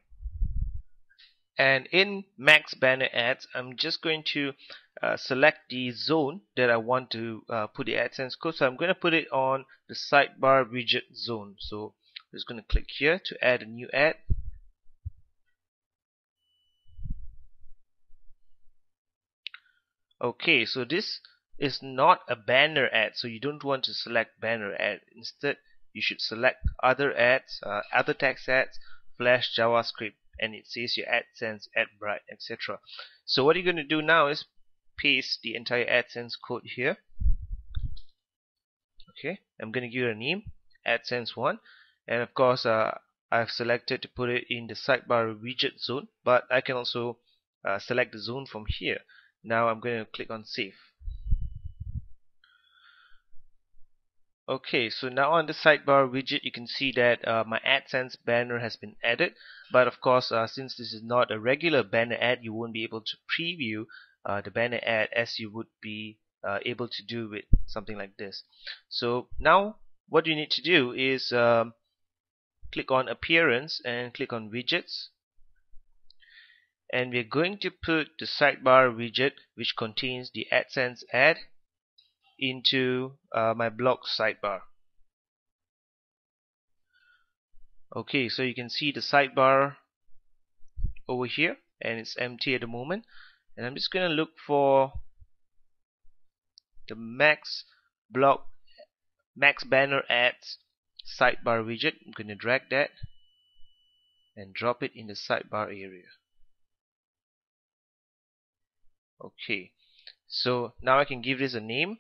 And in Max Banner Ads, I'm just going to select the zone that I want to put the AdSense code. So I'm going to put it on the sidebar widget zone. So I'm just going to click here to add a new ad. Okay, so this is not a banner ad, so you don't want to select banner ad. Instead, you should select other ads, other text ads, Flash, JavaScript, and it says your AdSense, AdBright, etc. So what you're going to do now is paste the entire AdSense code here. Okay, I'm going to give it a name, AdSense 1, and of course I've selected to put it in the sidebar widget zone, but I can also select the zone from here. Now I'm going to click on save. Okay, so now on the sidebar widget you can see that my AdSense banner has been added, but of course since this is not a regular banner ad, you won't be able to preview the banner ad as you would be able to do with something like this. So now what you need to do is click on appearance and click on widgets, and we're going to put the sidebar widget which contains the AdSense ad into my blog sidebar. Okay, so you can see the sidebar over here and it's empty at the moment, and I'm just going to look for the Max Banner Ads sidebar widget. I'm going to drag that and drop it in the sidebar area. Okay, so now I can give this a name.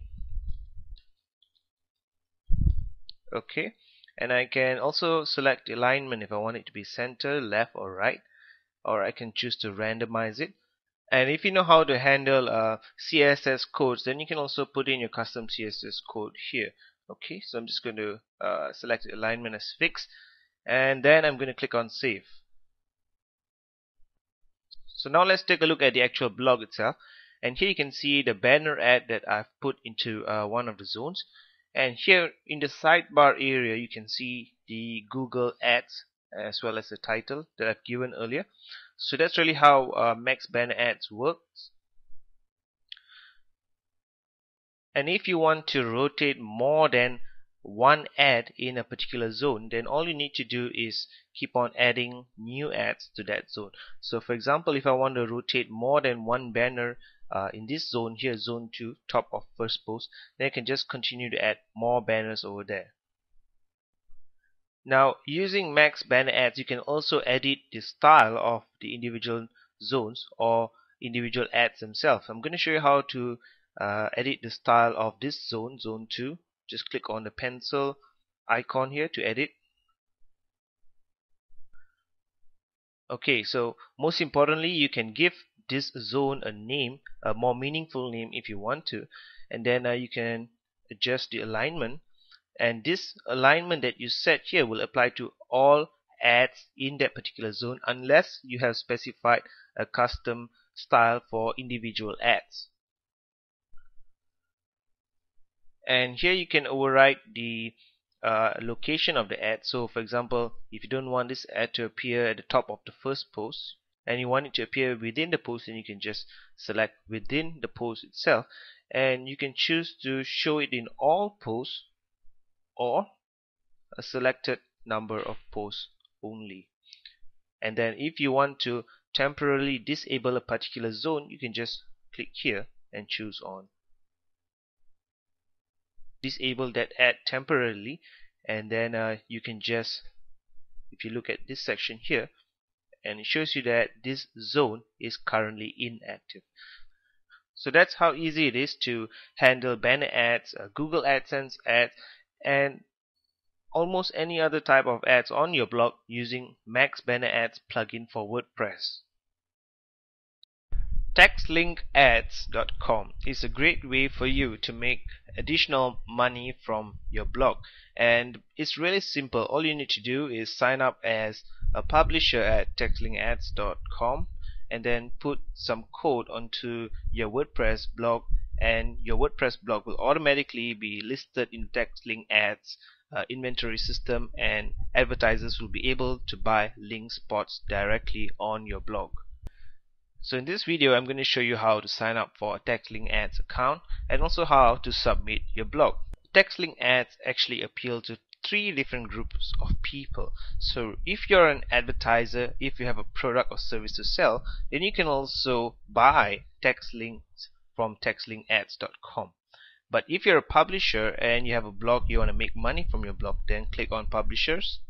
Okay, and I can also select the alignment if I want it to be center, left, or right, or I can choose to randomize it. And if you know how to handle CSS codes, then you can also put in your custom CSS code here. Okay, so I'm just going to select the alignment as fixed, and then I'm going to click on save. So now let's take a look at the actual blog itself, and here you can see the banner ad that I've put into one of the zones, and here in the sidebar area you can see the Google Ads as well as the title that I've given earlier. So that's really how Max Banner Ads works. And if you want to rotate more than one ad in a particular zone, then all you need to do is keep on adding new ads to that zone. So for example, if I want to rotate more than one banner in this zone here, zone 2, top of first post, then I can just continue to add more banners over there. Now using Max Banner Ads, you can also edit the style of the individual zones or individual ads themselves. I'm going to show you how to edit the style of this zone, zone 2. Just click on the pencil icon here to edit. Okay, so most importantly, you can give this zone a name, a more meaningful name if you want to, and then you can adjust the alignment, and this alignment that you set here will apply to all ads in that particular zone unless you have specified a custom style for individual ads. And here you can override the location of the ad. So for example, if you don't want this ad to appear at the top of the first post and you want it to appear within the post, then you can just select within the post itself, and you can choose to show it in all posts or a selected number of posts only. And then if you want to temporarily disable a particular zone, you can just click here and choose on disable that ad temporarily, and then you can just, if you look at this section here, and it shows you that this zone is currently inactive. So that's how easy it is to handle banner ads, Google AdSense ads, and almost any other type of ads on your blog using Max Banner Ads plugin for WordPress. TextLinkAds.com is a great way for you to make additional money from your blog, and it's really simple. All you need to do is sign up as a publisher at TextLinkAds.com and then put some code onto your WordPress blog, and your WordPress blog will automatically be listed in TextLink Ads inventory system, and advertisers will be able to buy link spots directly on your blog. So in this video I'm going to show you how to sign up for a TextLink Ads account and also how to submit your blog. TextLink Ads actually appeal to 3 different groups of people. So if you're an advertiser, if you have a product or service to sell, then you can also buy text links from TextLinkAds.com. But if you're a publisher and you have a blog, you want to make money from your blog, then click on Publishers.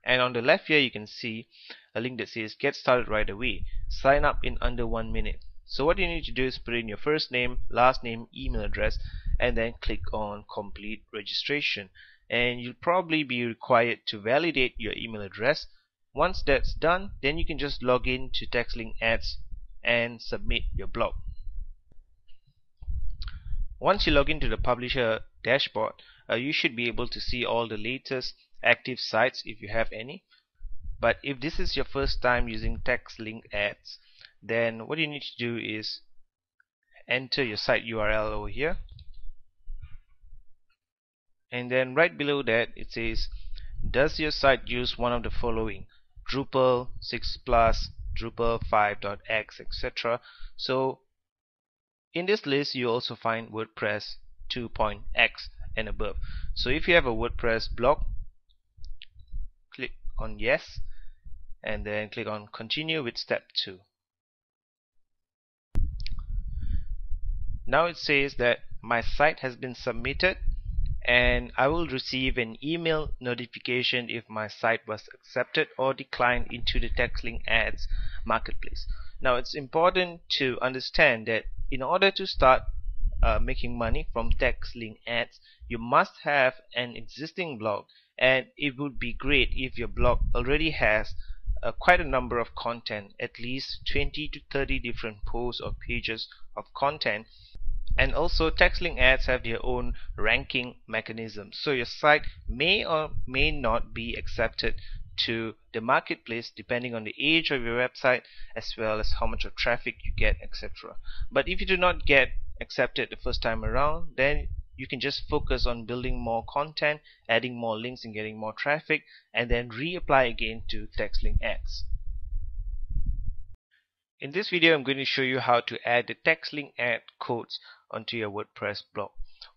And on the left here you can see a link that says Get Started Right Away. Sign up in under 1 minute. So what you need to do is put in your first name, last name, email address, and then click on Complete Registration. And you'll probably be required to validate your email address. Once that's done, then you can just log in to TextLink Ads and submit your blog. Once you log into the publisher dashboard, you should be able to see all the latest active sites if you have any. But if this is your first time using TextLink Ads, then what you need to do is enter your site URL over here, and then right below that it says, does your site use one of the following: Drupal 6 Plus, Drupal 5.x, etc. So in this list you also find WordPress 2.x and above. So if you have a WordPress blog, click on yes and then click on continue with step 2. Now it says that my site has been submitted, and I will receive an email notification if my site was accepted or declined into the TextLink Ads marketplace. Now it's important to understand that in order to start making money from TextLink Ads, you must have an existing blog, and it would be great if your blog already has quite a number of content, at least 20 to 30 different posts or pages of content. And also TextLink Ads have their own ranking mechanism, so your site may or may not be accepted to the marketplace depending on the age of your website as well as how much of traffic you get, etc. But if you do not get accepted the first time around, then you can just focus on building more content, adding more links and getting more traffic, and then reapply again to TextLink Ads. In this video I'm going to show you how to add the TextLink Ad codes onto your WordPress blog.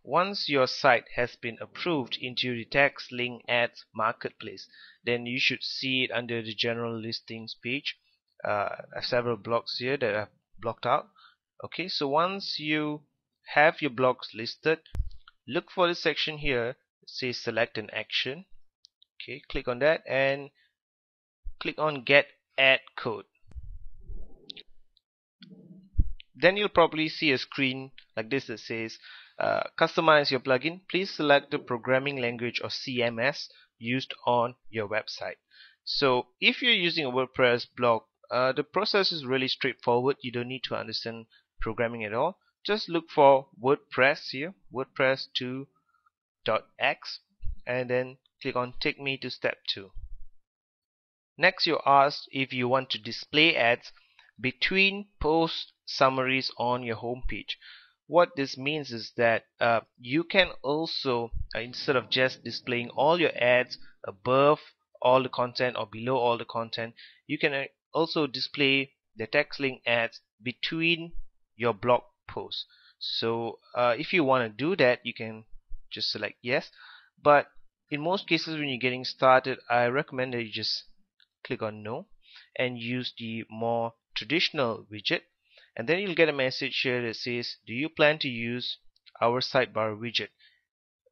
Once your site has been approved into the TextLink Ads marketplace, then you should see it under the general listings page. I have several blogs here that I've blocked out. Okay, so once you have your blogs listed, look for this section here. It says select an action. Okay, click on that and click on Get Ad Code. Then you'll probably see a screen like this that says customize your plugin. Please select the programming language or CMS used on your website. So if you're using a WordPress blog, the process is really straightforward. You don't need to understand programming at all. Just look for WordPress here, WordPress 2.x, and then click on Take Me to Step 2. Next, you're asked if you want to display ads between post summaries on your home page. What this means is that you can also, instead of just displaying all your ads above all the content or below all the content, you can also display the TextLink ads between your blog posts. So if you want to do that, you can just select yes, but in most cases when you're getting started, I recommend that you just click on no and use the more traditional widget, and then you'll get a message here that says, do you plan to use our sidebar widget?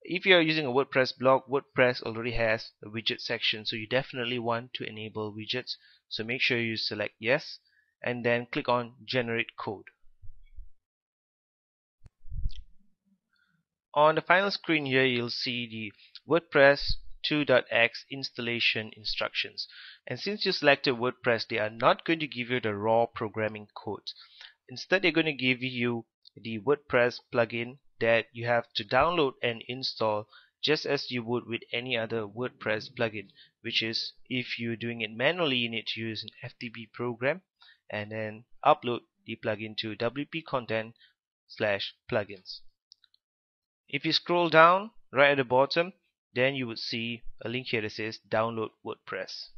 If you are using a WordPress blog, WordPress already has a widget section, so you definitely want to enable widgets. So make sure you select yes and then click on generate code. On the final screen here, you'll see the WordPress 2.x installation instructions. And since you selected WordPress, they are not going to give you the raw programming code. Instead, they're going to give you the WordPress plugin that you have to download and install just as you would with any other WordPress plugin, which is if you're doing it manually, you need to use an FTP program and then upload the plugin to WP content/plugins. If you scroll down right at the bottom, then you would see a link here that says download WordPress.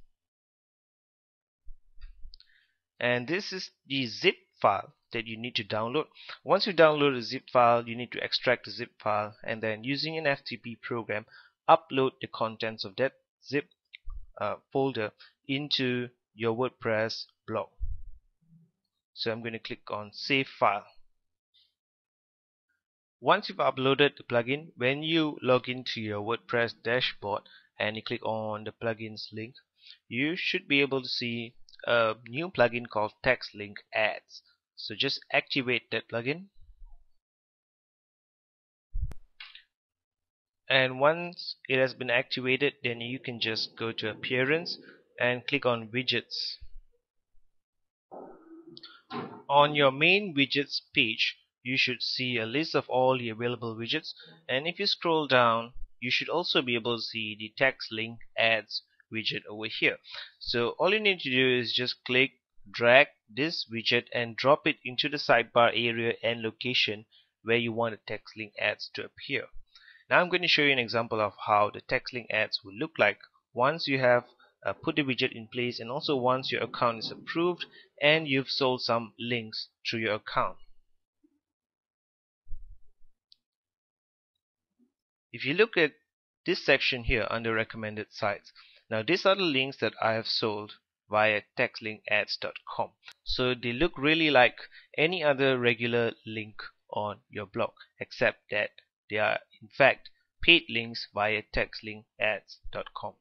And this is the zip file that you need to download. Once you download a zip file, you need to extract the zip file and then using an FTP program, upload the contents of that zip folder into your WordPress blog. So I'm going to click on save file. Once you've uploaded the plugin, when you log into your WordPress dashboard and you click on the plugins link, you should be able to see a new plugin called text link ads. So just activate that plugin, and once it has been activated, then you can just go to appearance and click on widgets. On your main widgets page, you should see a list of all the available widgets, and if you scroll down, you should also be able to see the text link ads widget over here. So all you need to do is just click, drag this widget and drop it into the sidebar area and location where you want the text link ads to appear. Now I'm going to show you an example of how the text link ads will look like once you have put the widget in place, and also once your account is approved and you've sold some links through your account. If you look at this section here under recommended sites, now these are the links that I have sold via textlinkads.com. So they look really like any other regular link on your blog, except that they are in fact paid links via textlinkads.com.